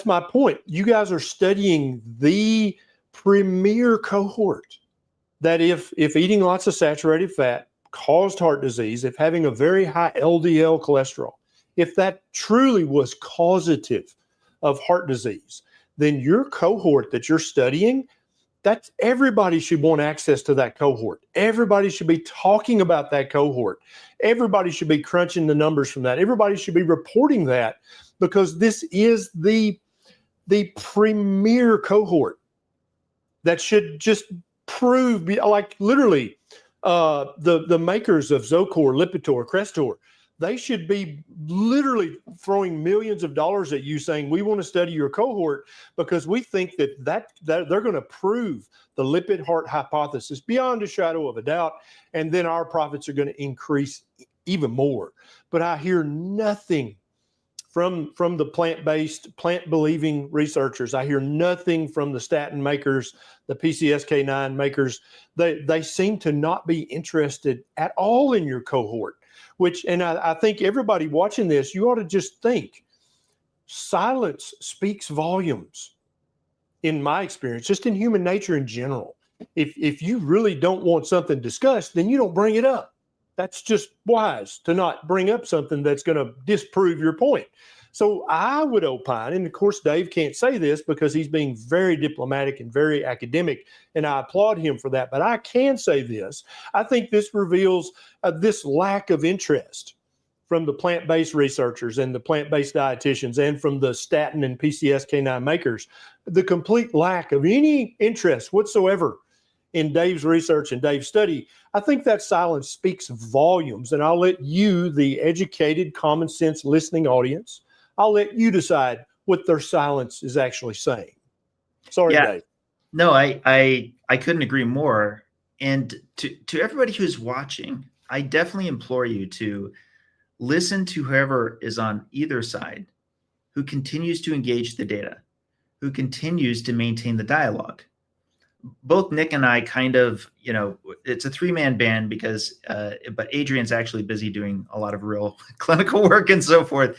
my point. You guys are studying the premier cohort that if eating lots of saturated fat caused heart disease, if having a very high LDL cholesterol, if that truly was causative of heart disease, then your cohort that you're studying, that's everybody should want access to that cohort. Everybody should be talking about that cohort. Everybody should be crunching the numbers from that. Everybody should be reporting that, because this is the premier cohort that should just prove, like literally the makers of Zocor, Lipitor, Crestor, they should be literally throwing millions of dollars at you saying, we want to study your cohort because we think that they're going to prove the lipid heart hypothesis beyond a shadow of a doubt. And then our profits are going to increase even more. But I hear nothing from the plant-based, plant-believing researchers. I hear nothing from the statin makers, the PCSK9 makers. They seem to not be interested at all in your cohort, and I think everybody watching this, you ought to just think, silence speaks volumes, in my experience, just in human nature in general. If you really don't want something discussed, then you don't bring it up. That's just wise, to not bring up something that's going to disprove your point. So I would opine, and of course Dave can't say this because he's being very diplomatic and very academic, and I applaud him for that, but I can say this. I think this reveals this lack of interest from the plant-based researchers and the plant-based dietitians and from the statin and PCSK9 makers, the complete lack of any interest whatsoever in Dave's research and Dave's study. I think that silence speaks volumes, and I'll let you, the educated, common sense listening audience, I'll let you decide what their silence is actually saying. Sorry, Dave. No, I couldn't agree more. And to everybody who's watching, I definitely implore you to listen to whoever is on either side who continues to engage the data. who continues to maintain the dialogue. Both Nick and I kind of, it's a 3-man band because, but Adrian's actually busy doing a lot of real clinical work and so forth.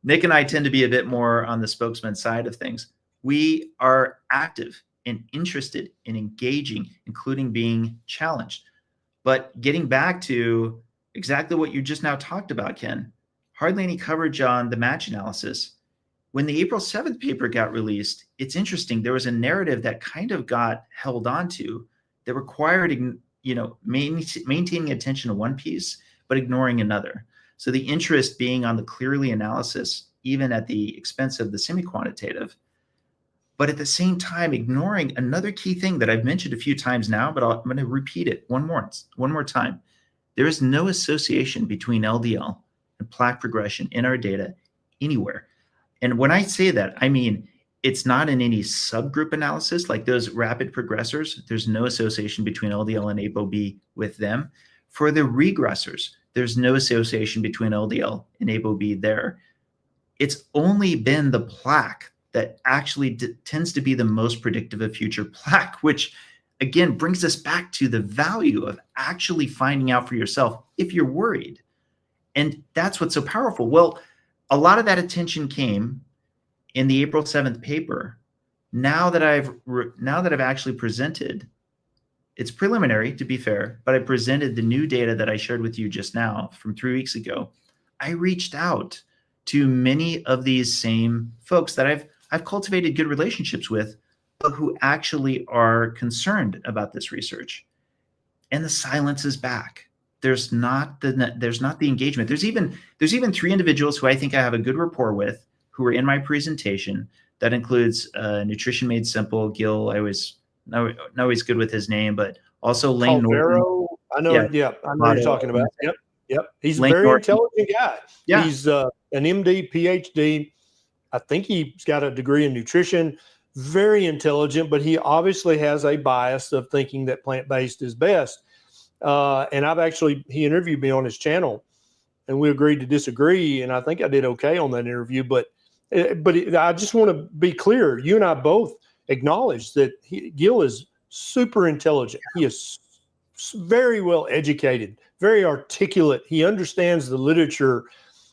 Nick and I tend to be a bit more on the spokesman side of things. We are active and interested in engaging, including being challenged. But getting back to exactly what you just now talked about, Ken, hardly any coverage on the match analysis. When the April 7th paper got released, it's interesting. There was a narrative that kind of got held onto that required, maintaining attention to one piece, but ignoring another. So the interest being on the clearly analysis, even at the expense of the semi-quantitative, but at the same time, ignoring another key thing that I've mentioned a few times now, but I'm going to repeat it one more time. There is no association between LDL and plaque progression in our data anywhere. And when I say that, I mean, it's not in any subgroup analysis like those rapid progressors. There's no association between LDL and ApoB with them. For the regressors, there's no association between LDL and ApoB there. It's only been the plaque that actually tends to be the most predictive of future plaque, which again brings us back to the value of actually finding out for yourself if you're worried. And that's what's so powerful. Well, a lot of that attention came in the April 7th paper. Now that I've actually presented, it's preliminary to be fair, but I presented the new data that I shared with you just now from 3 weeks ago. I reached out to many of these same folks that I've cultivated good relationships with, but who actually are concerned about this research. And the silence is back. There's not the engagement. There's even 3 individuals who I think I have a good rapport with who are in my presentation. That includes Nutrition Made Simple, Gil. I always know he's good with his name, but also Lane Norton. I know. Yeah, I know what you're talking about. Yep. He's Lane a very Norton. intelligent guy. Yeah. He's an MD, PhD. I think he's got a degree in nutrition. Very intelligent, but he obviously has a bias of thinking that plant-based is best. And he interviewed me on his channel, and we agreed to disagree. And I think I did okay on that interview. But I just want to be clear. You and I both acknowledge that Gil is super intelligent. He is very well educated, very articulate. He understands the literature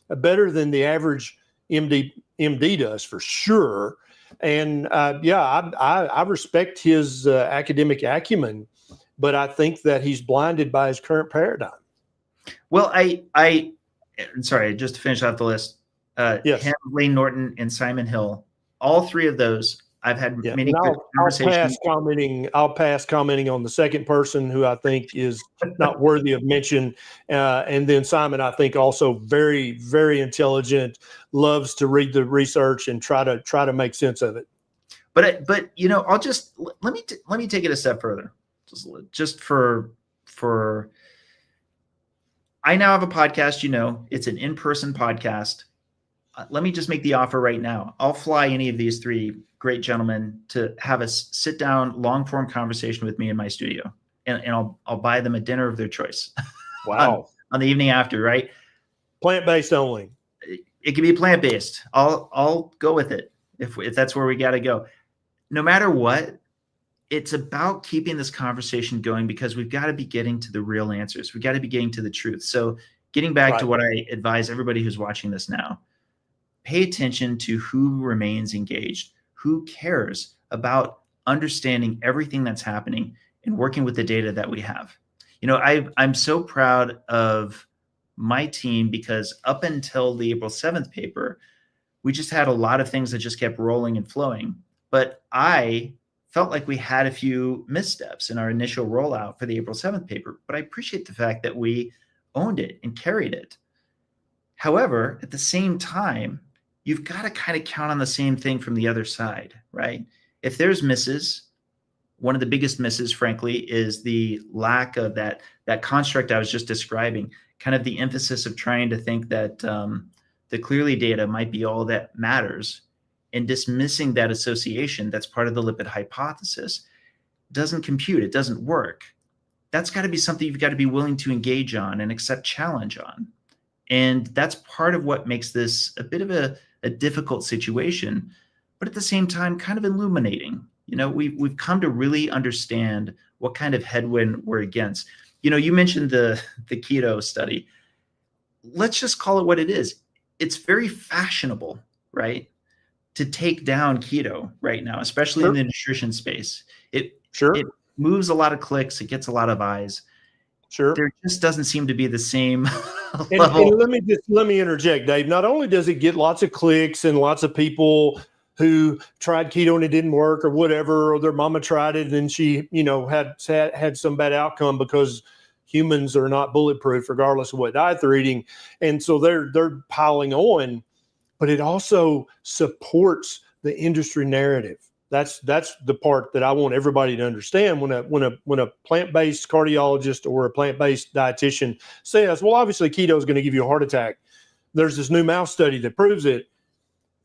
better than the average MD does, for sure. And I respect his academic acumen, but I think that he's blinded by his current paradigm. Well, sorry, just to finish off the list, yes. him, Lane Norton, and Simon Hill, all 3 of those, I've had many good conversations. I'll pass commenting on the second person, who I think is not worthy of mention. And then Simon, I think, also very, very intelligent, loves to read the research and try to make sense of it. But I'll just let me take it a step further. Just for I now have a podcast. It's an in-person podcast. Let me just make the offer right now. I'll fly any of these 3 great gentlemen to have a sit-down, long-form conversation with me in my studio, and I'll buy them a dinner of their choice. Wow! on the evening after, right? Plant-based only. It can be plant-based. I'll go with it if that's where we got to go. No matter what, it's about keeping this conversation going, because we've got to be getting to the real answers. We've got to be getting to the truth. So getting back to what I advise everybody who's watching this now, pay attention to who remains engaged, who cares about understanding everything that's happening and working with the data that we have. I'm so proud of my team, because up until the April 7th paper, we just had a lot of things that just kept rolling and flowing. But I felt like we had a few missteps in our initial rollout for the April 7th paper, but I appreciate the fact that we owned it and carried it. However, at the same time, you've got to kind of count on the same thing from the other side, right? If there's misses, one of the biggest misses, frankly, is the lack of that construct I was just describing, kind of the emphasis of trying to think that the clearly data might be all that matters, and dismissing that association that's part of the lipid hypothesis doesn't compute. It doesn't work. That's got to be something you've got to be willing to engage on and accept challenge on. And that's part of what makes this a bit of a difficult situation. but at the same time, kind of illuminating. We've come to really understand what kind of headwind we're against. You mentioned the keto study. Let's just call it what it is. It's very fashionable, right, to take down keto right now, especially in the nutrition space. It moves a lot of clicks. It gets a lot of eyes. Sure. There just doesn't seem to be the same level. And let me interject, Dave. Not only does it get lots of clicks and lots of people who tried keto and it didn't work or whatever, or their mama tried it and she, had some bad outcome because humans are not bulletproof regardless of what diet they're eating. And so they're piling on, but it also supports the industry narrative. That's the part that I want everybody to understand. When a plant-based cardiologist or a plant-based dietitian says, well, obviously keto is going to give you a heart attack, there's this new mouse study that proves it.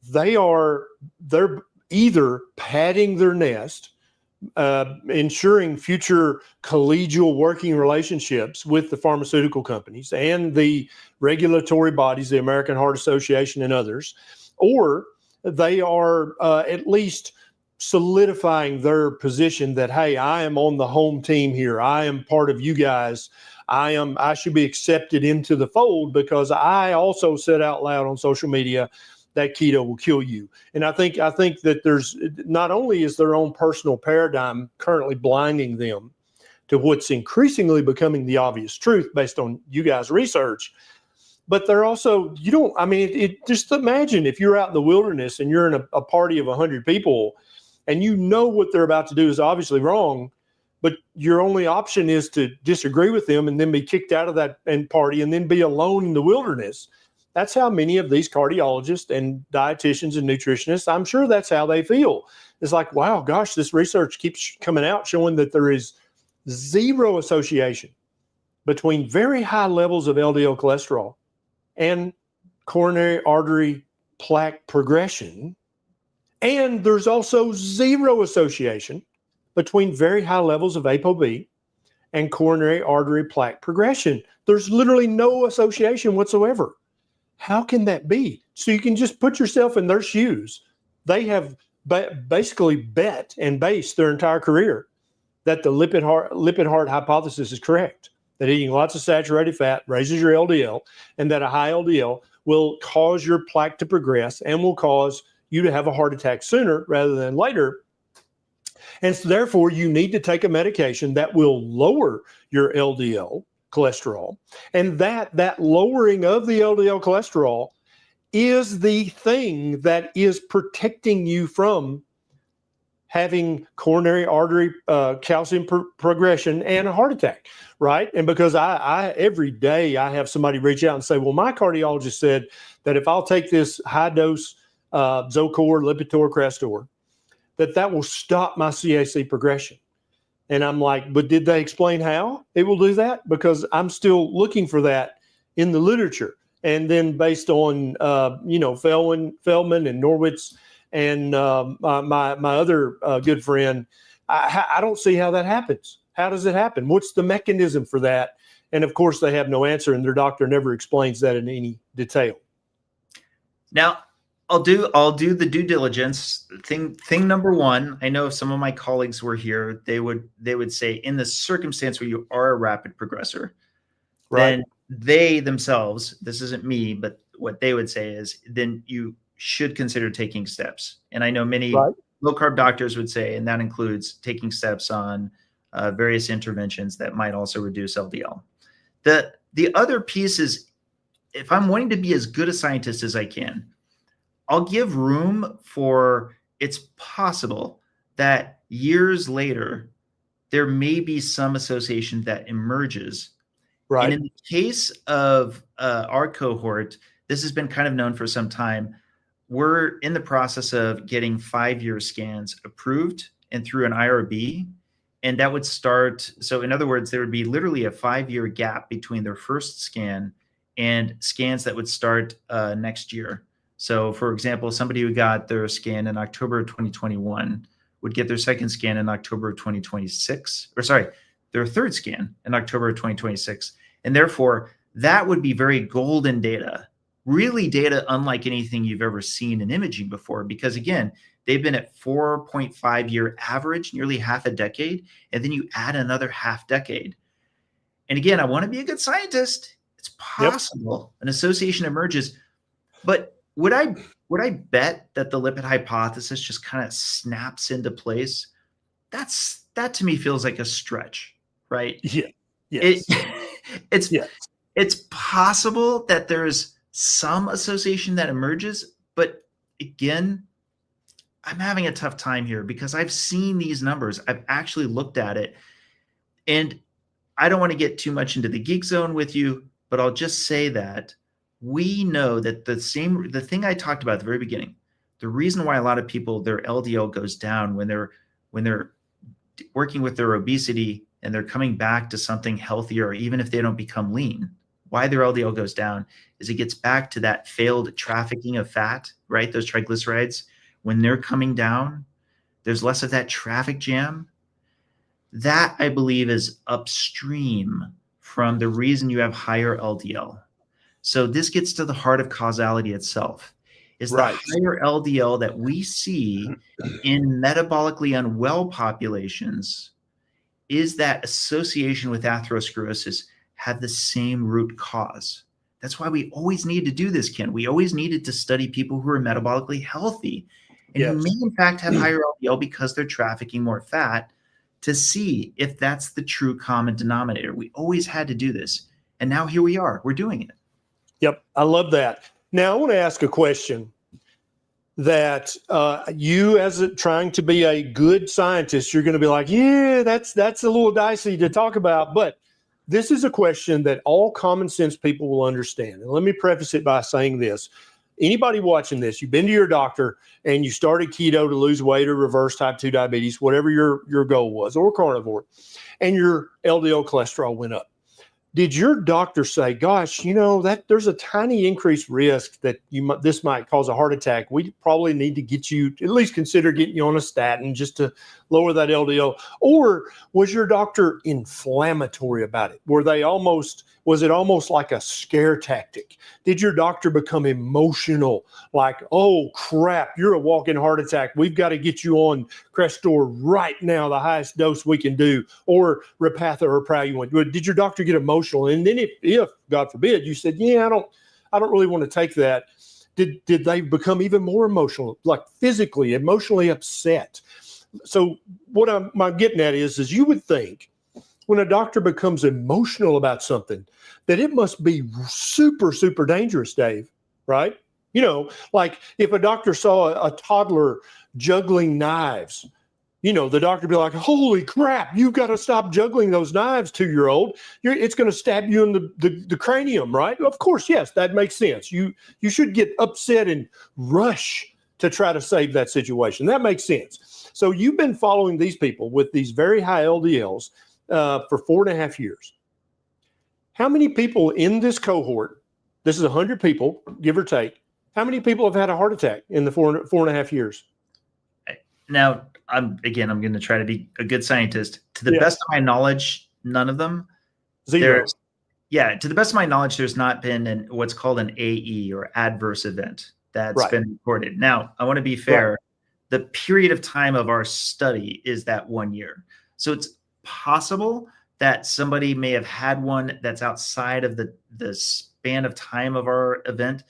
They're either padding their nest, ensuring future collegial working relationships with the pharmaceutical companies and the regulatory bodies, the American Heart Association and others, or they are at least solidifying their position that, hey, I am on the home team here. I am part of you guys. I should be accepted into the fold because I also said out loud on social media that keto will kill you. And I think that there's not only is their own personal paradigm currently blinding them to what's increasingly becoming the obvious truth based on you guys' research, but they're also, just imagine if you're out in the wilderness and you're in a party of 100 people and you know what they're about to do is obviously wrong, but your only option is to disagree with them and then be kicked out of that party and then be alone in the wilderness. That's how many of these cardiologists and dietitians and nutritionists, I'm sure that's how they feel. It's like, wow, gosh, this research keeps coming out showing that there is zero association between very high levels of LDL cholesterol and coronary artery plaque progression. And there's also zero association between very high levels of ApoB and coronary artery plaque progression. There's literally no association whatsoever. How can that be? So you can just put yourself in their shoes. They have basically bet and based their entire career that the lipid heart hypothesis is correct, that eating lots of saturated fat raises your LDL, and that a high LDL will cause your plaque to progress and will cause you to have a heart attack sooner rather than later. And so therefore, you need to take a medication that will lower your LDL cholesterol. And that lowering of the LDL cholesterol is the thing that is protecting you from having coronary artery calcium progression and a heart attack, right? And because I every day I have somebody reach out and say, well, my cardiologist said that if I'll take this high dose Zocor, Lipitor, Crestor, that will stop my CAC progression. And I'm like, but did they explain how it will do that? Because I'm still looking for that in the literature. And then based on, Feldman and Norwitz and my other good friend, I don't see how that happens. How does it happen? What's the mechanism for that? And of course, they have no answer, and their doctor never explains that in any detail. Now, I'll do the due diligence thing. Thing number one, I know if some of my colleagues were here, they would say in the circumstance where you are a rapid progressor, right, then they themselves, this isn't me, but what they would say is then you should consider taking steps. And I know many low carb doctors would say, and that includes taking steps on various interventions that might also reduce LDL. The other piece is, if I'm wanting to be as good a scientist as I can, I'll give room for it's possible that years later, there may be some association that emerges. Right. And in the case of our cohort, this has been kind of known for some time. We're in the process of getting 5-year scans approved and through an IRB. And that would start. So in other words, there would be literally a 5-year gap between their first scan and scans that would start next year. So, for example, somebody who got their scan in October of 2021 would get their second scan in October of 2026, their third scan in October of 2026. And therefore, that would be very golden data really data unlike anything you've ever seen in imaging before, because again, they've been at 4.5-year average, nearly half a decade, and then you add another half decade. And again, I want to be a good scientist. It's possible an association emerges, but would I bet that the lipid hypothesis just kind of snaps into place? That to me feels like a stretch, right? Yeah. Yes. It's possible that there's some association that emerges, but again, I'm having a tough time here because I've seen these numbers. I've actually looked at it, and I don't want to get too much into the geek zone with you, but I'll just say that we know that the thing I talked about at the very beginning, the reason why a lot of people, their LDL goes down when they're working with their obesity and they're coming back to something healthier, or even if they don't become lean, why their LDL goes down is it gets back to that failed trafficking of fat, right? Those triglycerides, when they're coming down, there's less of that traffic jam. That, I believe, is upstream from the reason you have higher LDL. So this gets to the heart of causality itself. Is the higher LDL that we see in metabolically unwell populations, is that association with atherosclerosis have the same root cause? That's why we always need to do this, Ken. We always needed to study people who are metabolically healthy and who may in fact have higher LDL because they're trafficking more fat, to see if that's the true common denominator. We always had to do this. And now here we are, we're doing it. Yep. I love that. Now I want to ask a question that you, as trying to be a good scientist, you're going to be like, yeah, that's a little dicey to talk about, but this is a question that all common sense people will understand. And let me preface it by saying this. Anybody watching this, you've been to your doctor and you started keto to lose weight or reverse type 2 diabetes, whatever your goal was, or carnivore, and your LDL cholesterol went up. Did your doctor say, gosh, that there's a tiny increased risk that this might cause a heart attack? We probably need to get you, at least consider getting you on a statin just to lower that LDL. Or was your doctor inflammatory about it? Was it almost like a scare tactic? Did your doctor become emotional? Like, oh crap, you're a walking heart attack. We've got to get you on Crestor right now, the highest dose we can do, or Repatha or Praluent. Did your doctor get emotional? And then if God forbid, you said, yeah, I don't really want to take that. Did they become even more emotional, like physically, emotionally upset? So what I'm getting at is you would think when a doctor becomes emotional about something, that it must be super, super dangerous, Dave, right? Like if a doctor saw a toddler juggling knives, the doctor would be like, holy crap, you've got to stop juggling those knives, 2-year-old. It's going to stab you in the cranium, right? Of course, yes, that makes sense. You should get upset and rush to try to save that situation. That makes sense. So you've been following these people with these very high LDLs for 4.5 years. How many people in this cohort, this is 100 people, give or take, how many people have had a heart attack in the 4.5 years? Now, I'm going to try to be a good scientist. To the best of my knowledge, none of them. Zero. To the best of my knowledge, there's not been what's called an AE, or adverse event, that's been reported. Now, I want to be fair. Right. The period of time of our study is that 1 year. So it's possible that somebody may have had one that's outside of the span of time of our event.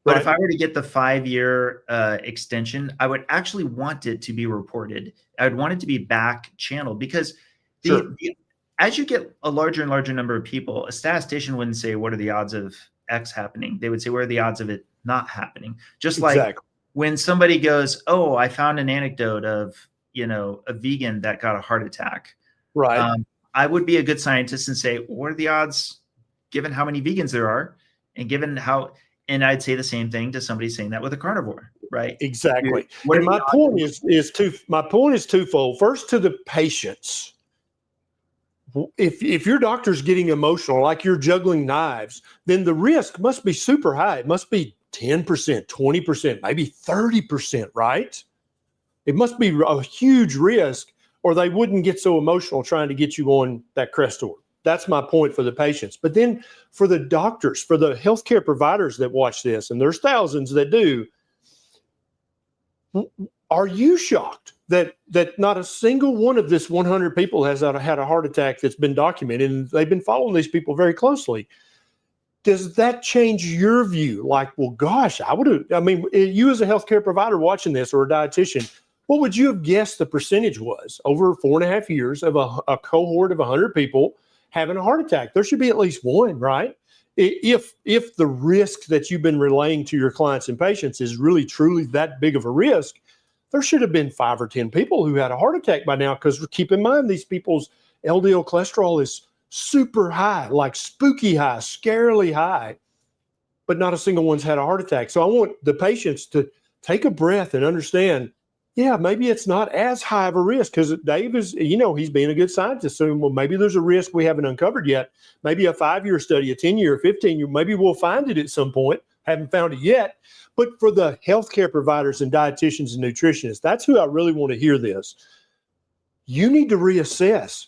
But if I were to get the 5-year extension, I would actually want it to be reported. I would want it to be back channeled, because as you get a larger and larger number of people, a statistician wouldn't say, what are the odds of X happening? They would say, what are the odds of it not happening? Just like when somebody goes, oh, I found an anecdote of, a vegan that got a heart attack. Right. I would be a good scientist and say, what are the odds, given how many vegans there are, and given how, and I'd say the same thing to somebody saying that with a carnivore, right? Exactly. And my point is twofold. First, to the patients. If your doctor's getting emotional, like you're juggling knives, then the risk must be super high. It must be 10%, 20%, maybe 30%, right? It must be a huge risk, or they wouldn't get so emotional trying to get you on that Crestor. That's my point for the patients. But then for the doctors, for the healthcare providers that watch this, and there's thousands that do, are you shocked that not a single one of this 100 people has had a heart attack that's been documented, and they've been following these people very closely? Does that change your view? Like, well, gosh, you as a healthcare provider watching this, or a dietitian, what would you have guessed the percentage was over 4.5 years of a cohort of 100 people having a heart attack? There should be at least one, right? If the risk that you've been relaying to your clients and patients is really, truly that big of a risk, there should have been 5 or 10 people who had a heart attack by now, because keep in mind, these people's LDL cholesterol is super high, like spooky high, scarily high, but not a single one's had a heart attack. So I want the patients to take a breath and understand, yeah, maybe it's not as high of a risk, because Dave is, he's being a good scientist. So, well, maybe there's a risk we haven't uncovered yet. Maybe a 5-year study, a 10-year, 15-year, maybe we'll find it at some point. Haven't found it yet. But for the healthcare providers and dietitians and nutritionists, that's who I really want to hear this. You need to reassess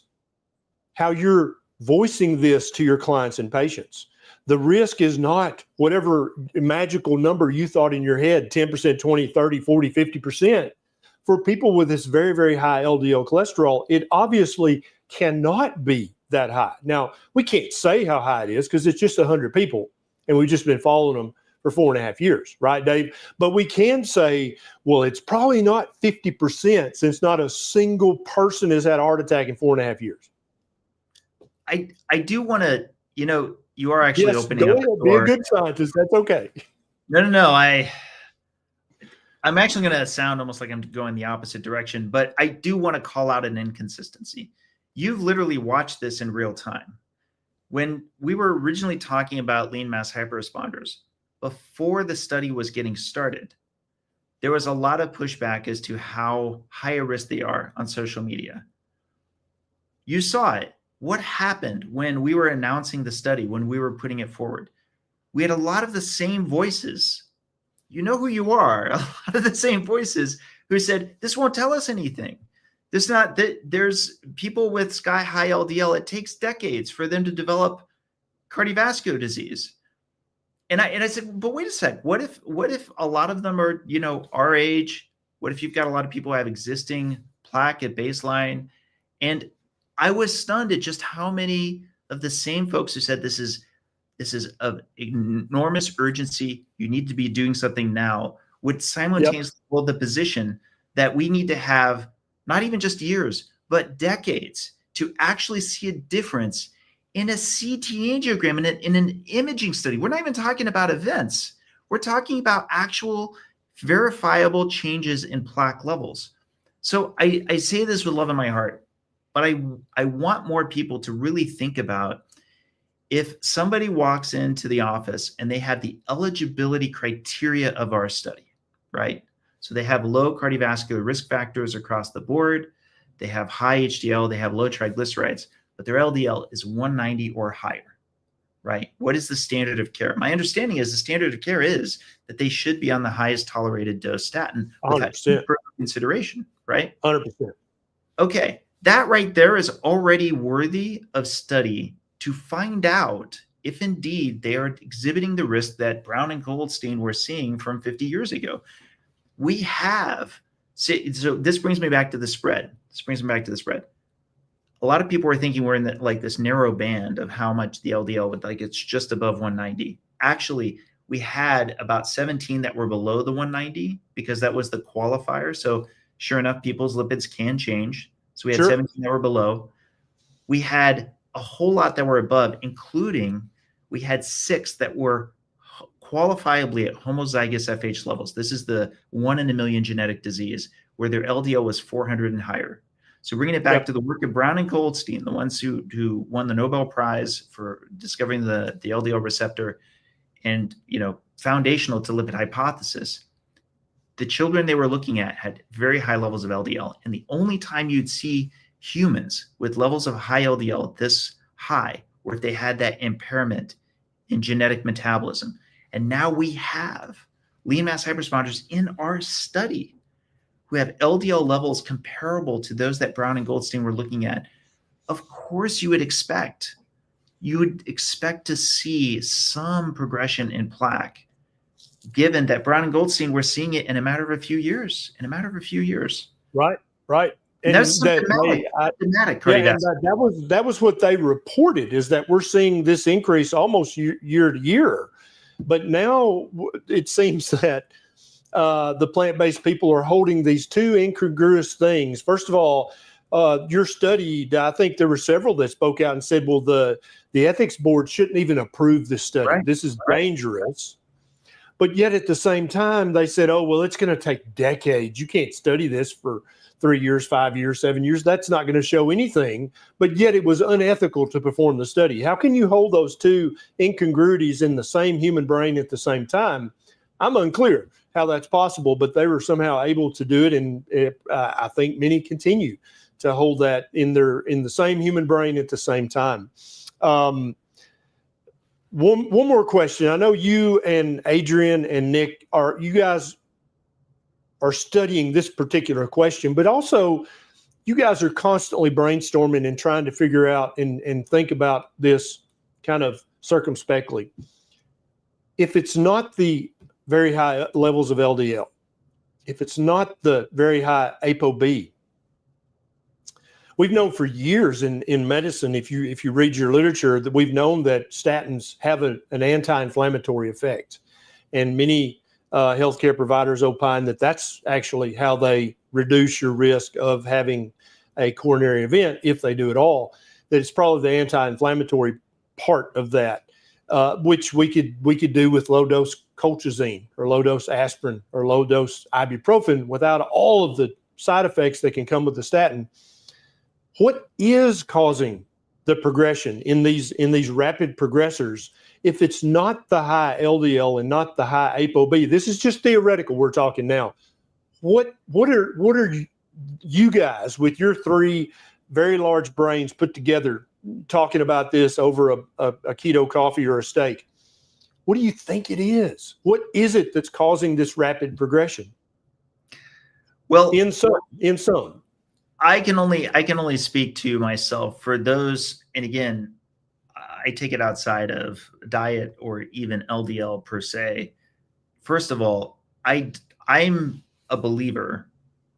how you're voicing this to your clients and patients. The risk is not whatever magical number you thought in your head, 10%, 20, 30, 40, 50%. For people with this very, very high LDL cholesterol, it obviously cannot be that high. Now, we can't say how high it is because it's just 100 people, and we've just been following them for 4.5 years, right, Dave? But we can say, well, it's probably not 50%, since not a single person has had a heart attack in 4.5 years. I do want to, you are actually opening up the door. Be a good scientist. That's okay. No. I'm actually going to sound almost like I'm going the opposite direction, but I do want to call out an inconsistency. You've literally watched this in real time. When we were originally talking about lean mass hyperresponders, before the study was getting started, there was a lot of pushback as to how high a risk they are on social media. You saw it. What happened when we were announcing the study, when we were putting it forward? We had a lot of the same voices. You know who you are. A lot of the same voices who said, this won't tell us anything. There's people with sky high LDL. It takes decades for them to develop cardiovascular disease. And I said, but wait a sec. What if a lot of them are, our age? What if you've got a lot of people who have existing plaque at baseline? And I was stunned at just how many of the same folks who said this is of enormous urgency, you need to be doing something now, would simultaneously hold the position that we need to have not even just years, but decades to actually see a difference in a CT angiogram, in an imaging study. We're not even talking about events. We're talking about actual verifiable changes in plaque levels. So I say this with love in my heart, but I want more people to really think about, if somebody walks into the office and they have the eligibility criteria of our study, right? So they have low cardiovascular risk factors across the board. They have high HDL, they have low triglycerides, but their LDL is 190 or higher, right? What is the standard of care? My understanding is the standard of care is that they should be on the highest tolerated dose statin without further consideration, right? 100%. Okay, that right there is already worthy of study to find out if indeed they are exhibiting the risk that Brown and Goldstein were seeing from 50 years ago. We have, so this brings me back to the spread. A lot of people are thinking we're in this narrow band of how much the LDL would, it's just above 190. Actually, we had about 17 that were below the 190 because that was the qualifier. So sure enough, people's lipids can change. So we had 17 that were below. We had a whole lot that were above, including we had 6 that were qualifiably at homozygous FH levels. This is the 1 in a million genetic disease where their LDL was 400 and higher. So bringing it back to the work of Brown and Goldstein, the ones who won the Nobel Prize for discovering the LDL receptor and, foundational to lipid hypothesis, the children they were looking at had very high levels of LDL. And the only time you'd see humans with levels of high LDL this high, or if they had that impairment in genetic metabolism. And now we have lean mass hyperresponders in our study who have LDL levels comparable to those that Brown and Goldstein were looking at. Of course, you would expect you would expect to see some progression in plaque, given that Brown and Goldstein were seeing it in a matter of a few years. Right. And that's that symptomatic yeah, cardiovascular. and that was what they reported, is that we're seeing this increase almost year to year. But now it seems that the plant-based people are holding these two incongruous things. First of all, your study, I think there were several that spoke out and said, well, the ethics board shouldn't even approve this study. Right. This is dangerous. But yet at the same time, they said, oh, well, it's going to take decades. You can't study this for 3 years, 5 years, 7 years. That's not going to show anything. But yet it was unethical to perform the study. How can you hold those two incongruities in the same human brain at the same time? I'm unclear how that's possible, but they were somehow able to do it. And I think many continue to hold that in the same human brain at the same time. One more question. I know you and Adrian and Nick you guys are studying this particular question, but also you guys are constantly brainstorming and trying to figure out and think about this kind of circumspectly. If it's not the very high levels of LDL, if it's not the very high ApoB, we've known for years in medicine, if you read your literature, that we've known that statins have an anti-inflammatory effect. And many healthcare providers opine that that's actually how they reduce your risk of having a coronary event, if they do at all. That it's probably the anti-inflammatory part of that, which we could do with low-dose colchicine or low-dose aspirin or low-dose ibuprofen without all of the side effects that can come with the statin. What is causing the progression in these rapid progressors if it's not the high LDL and not the high ApoB? This is just theoretical. We're talking now. What are you guys with your three very large brains put together talking about this over a keto coffee or a steak? What do you think it is? What is it that's causing this rapid progression? Well, in some. I can only speak to myself for those, and again, I take it outside of diet or even LDL per se. First of all, I'm a believer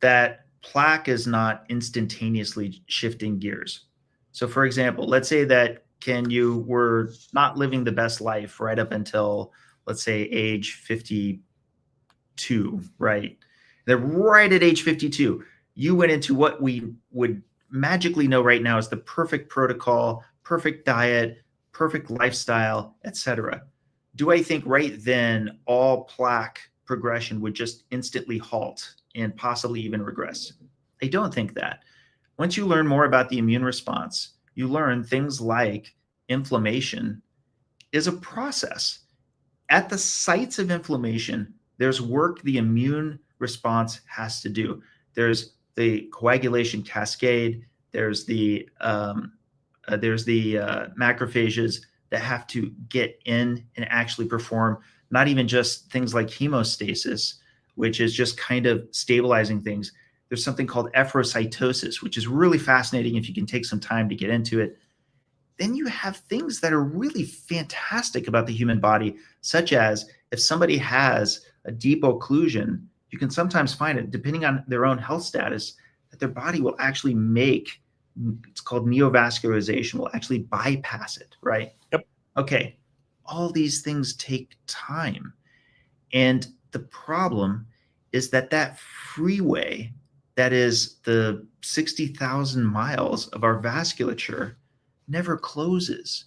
that plaque is not instantaneously shifting gears. So for example, let's say that you were not living the best life right up until, let's say, age 52, right? Then right at age 52, you went into what we would magically know right now is the perfect protocol, perfect diet, perfect lifestyle, etc. Do I think right then all plaque progression would just instantly halt and possibly even regress? I don't think that. Once you learn more about the immune response, you learn things like inflammation is a process. At the sites of inflammation, there's work the immune response has to do. There's the coagulation cascade. There's the macrophages that have to get in and actually perform not even just things like hemostasis, which is just kind of stabilizing things. There's something called efferocytosis, which is really fascinating if you can take some time to get into it. Then you have things that are really fantastic about the human body, such as if somebody has a deep occlusion, you can sometimes find it, depending on their own health status, that their body will actually make, it's called neovascularization, will actually bypass it, right? Yep. Okay. All these things take time. And the problem is that freeway that is the 60,000 miles of our vasculature never closes.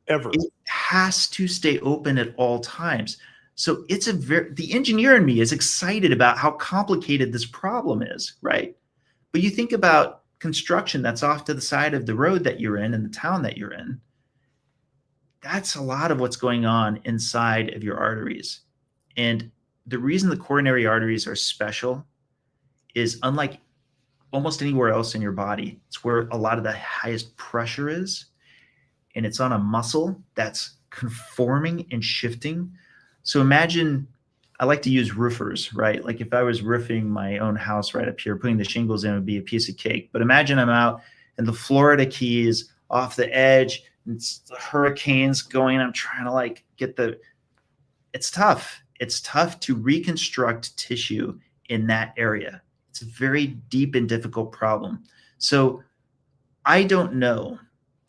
Ever. It has to stay open at all times. So it's the engineer in me is excited about how complicated this problem is, right? But you think about construction that's off to the side of the road that you're in and the town that you're in. That's a lot of what's going on inside of your arteries. And the reason the coronary arteries are special is, unlike almost anywhere else in your body, it's where a lot of the highest pressure is. And it's on a muscle that's conforming and shifting. So imagine, I like to use roofers, right? Like if I was roofing my own house right up here, putting the shingles in would be a piece of cake. But imagine I'm out in the Florida Keys off the edge, It's the hurricanes going. I'm trying to like it's tough. It's tough to reconstruct tissue in that area. It's a very deep and difficult problem. So I don't know,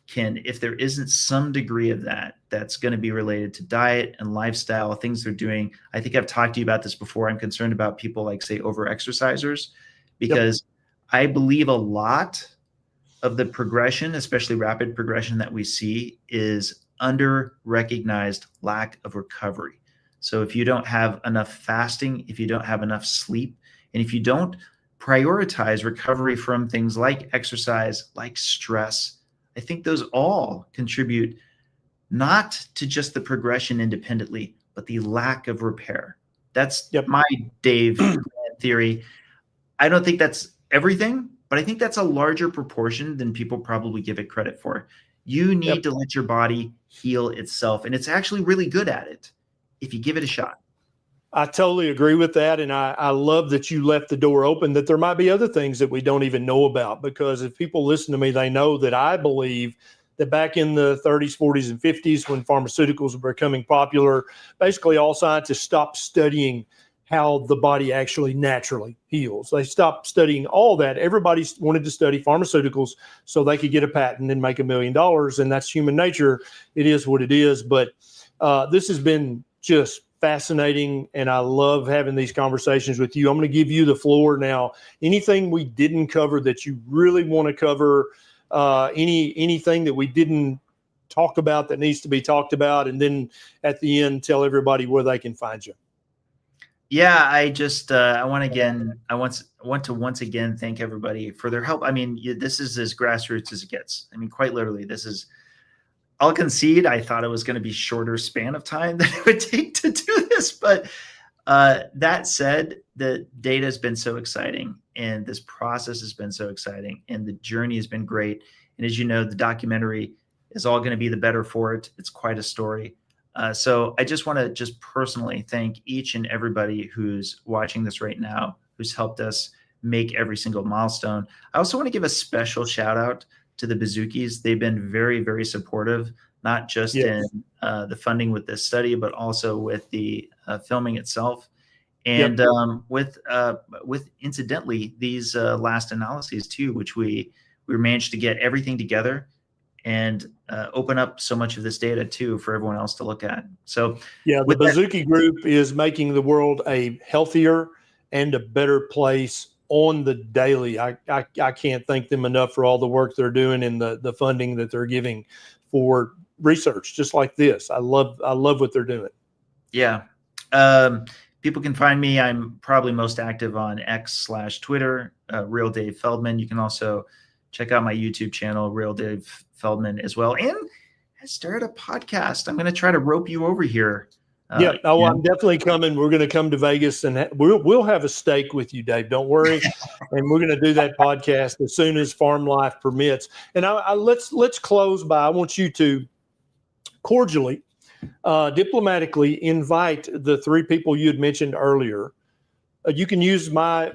Ken, if there isn't some degree of that's going to be related to diet and lifestyle, things they're doing. I think I've talked to you about this before. I'm concerned about people like, say, over-exercisers, because I believe a lot of the progression, especially rapid progression that we see, is under-recognized lack of recovery. So if you don't have enough fasting, if you don't have enough sleep, and if you don't prioritize recovery from things like exercise, like stress, I think those all contribute not to just the progression independently, but the lack of repair. That's my Dave theory. I don't think that's everything, but I think that's a larger proportion than people probably give it credit for. You need to let your body heal itself, and it's actually really good at it if you give it a shot. I totally agree with that. And I love that you left the door open, that there might be other things that we don't even know about, because if people listen to me, they know that I believe that back in the 30s, 40s, and 50s, when pharmaceuticals were becoming popular, basically all scientists stopped studying how the body actually naturally heals. They stopped studying all that. Everybody wanted to study pharmaceuticals so they could get a patent and make $1 million. And that's human nature. It is what it is. But this has been just fascinating, and I love having these conversations with you. I'm going to give you the floor now. Anything we didn't cover that you really want to cover, anything that we didn't talk about that needs to be talked about, and then at the end, tell everybody where they can find you. Yeah, I just I want to once again thank everybody for their help. I mean, this is as grassroots as it gets. I mean, quite literally, this is. I'll concede, I thought it was going to be shorter span of time that it would take to do this. But that said, the data has been so exciting, and this process has been so exciting, and the journey has been great. And as you know, the documentary is all going to be the better for it. It's quite a story. So I just want to just personally thank each and everybody who's watching this right now, who's helped us make every single milestone. I also want to give a special shout out to the Bazookies. They've been very, very supportive, not just in the funding with this study, but also with the filming itself. And with incidentally, these last analyses too, which we managed to get everything together and open up so much of this data too for everyone else to look at. So the Bazooki group is making the world a healthier and a better place on the daily. I can't thank them enough for all the work they're doing and the funding that they're giving for research just like this. I love what they're doing. Yeah. People can find me. I'm probably most active on X/Twitter, Real Dave Feldman. You can also check out my YouTube channel, Real Dave Feldman, as well. And I started a podcast. I'm going to try to rope you over here. I'm definitely coming. We're going to come to Vegas, and we'll have a steak with you, Dave. Don't worry. And we're going to do that podcast as soon as farm life permits. And let's close by, I want you to cordially, diplomatically invite the three people you had mentioned earlier. You can use my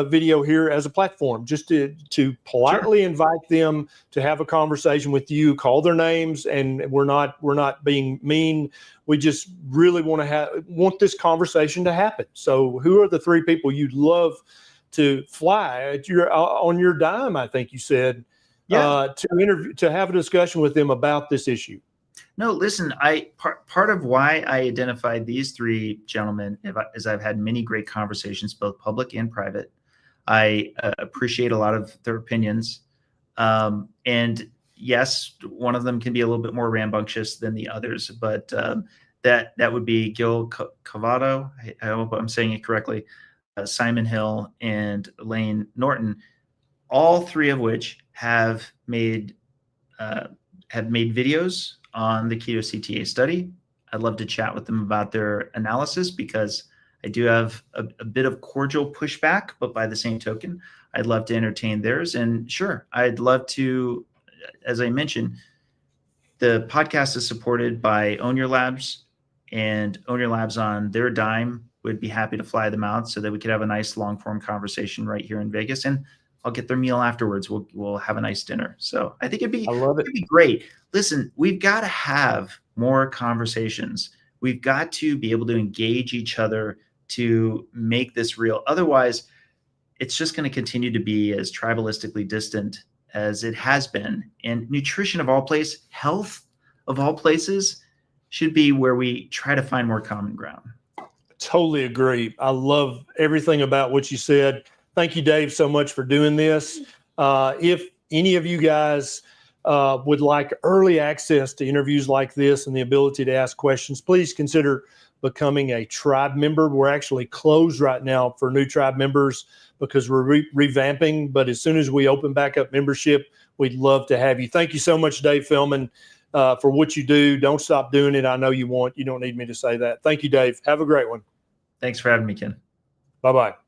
video here as a platform just to politely invite them to have a conversation with you. Call their names, and we're not being mean. We just really want this conversation to happen. So, who are the three people you'd love to fly on your dime? I think you said to have a discussion with them about this issue. No, listen, part of why I identified these three gentlemen is I've had many great conversations, both public and private. I appreciate a lot of their opinions. And yes, one of them can be a little bit more rambunctious than the others, but that would be Gil Cavato. I hope I'm saying it correctly. Simon Hill and Lane Norton, all three of which have made videos on the KETO-CTA study. I'd love to chat with them about their analysis, because I do have a bit of cordial pushback, but by the same token, I'd love to entertain theirs. And sure, I'd love to, as I mentioned, the podcast is supported by Own Your Labs, and Own Your Labs on their dime would be happy to fly them out so that we could have a nice long form conversation right here in Vegas. And I'll get their meal afterwards. We'll have a nice dinner. So I think I love it. it'd be great. Listen, we've got to have more conversations. We've got to be able to engage each other to make this real. Otherwise, it's just going to continue to be as tribalistically distant as it has been. And nutrition of all places, health of all places, should be where we try to find more common ground. Totally agree. I love everything about what you said. Thank you, Dave, so much for doing this. If any of you guys would like early access to interviews like this and the ability to ask questions, please consider becoming a tribe member. We're actually closed right now for new tribe members because we're revamping. But as soon as we open back up membership, we'd love to have you. Thank you so much, Dave Feldman, for what you do. Don't stop doing it. I know you want. You don't need me to say that. Thank you, Dave. Have a great one. Thanks for having me, Ken. Bye-bye.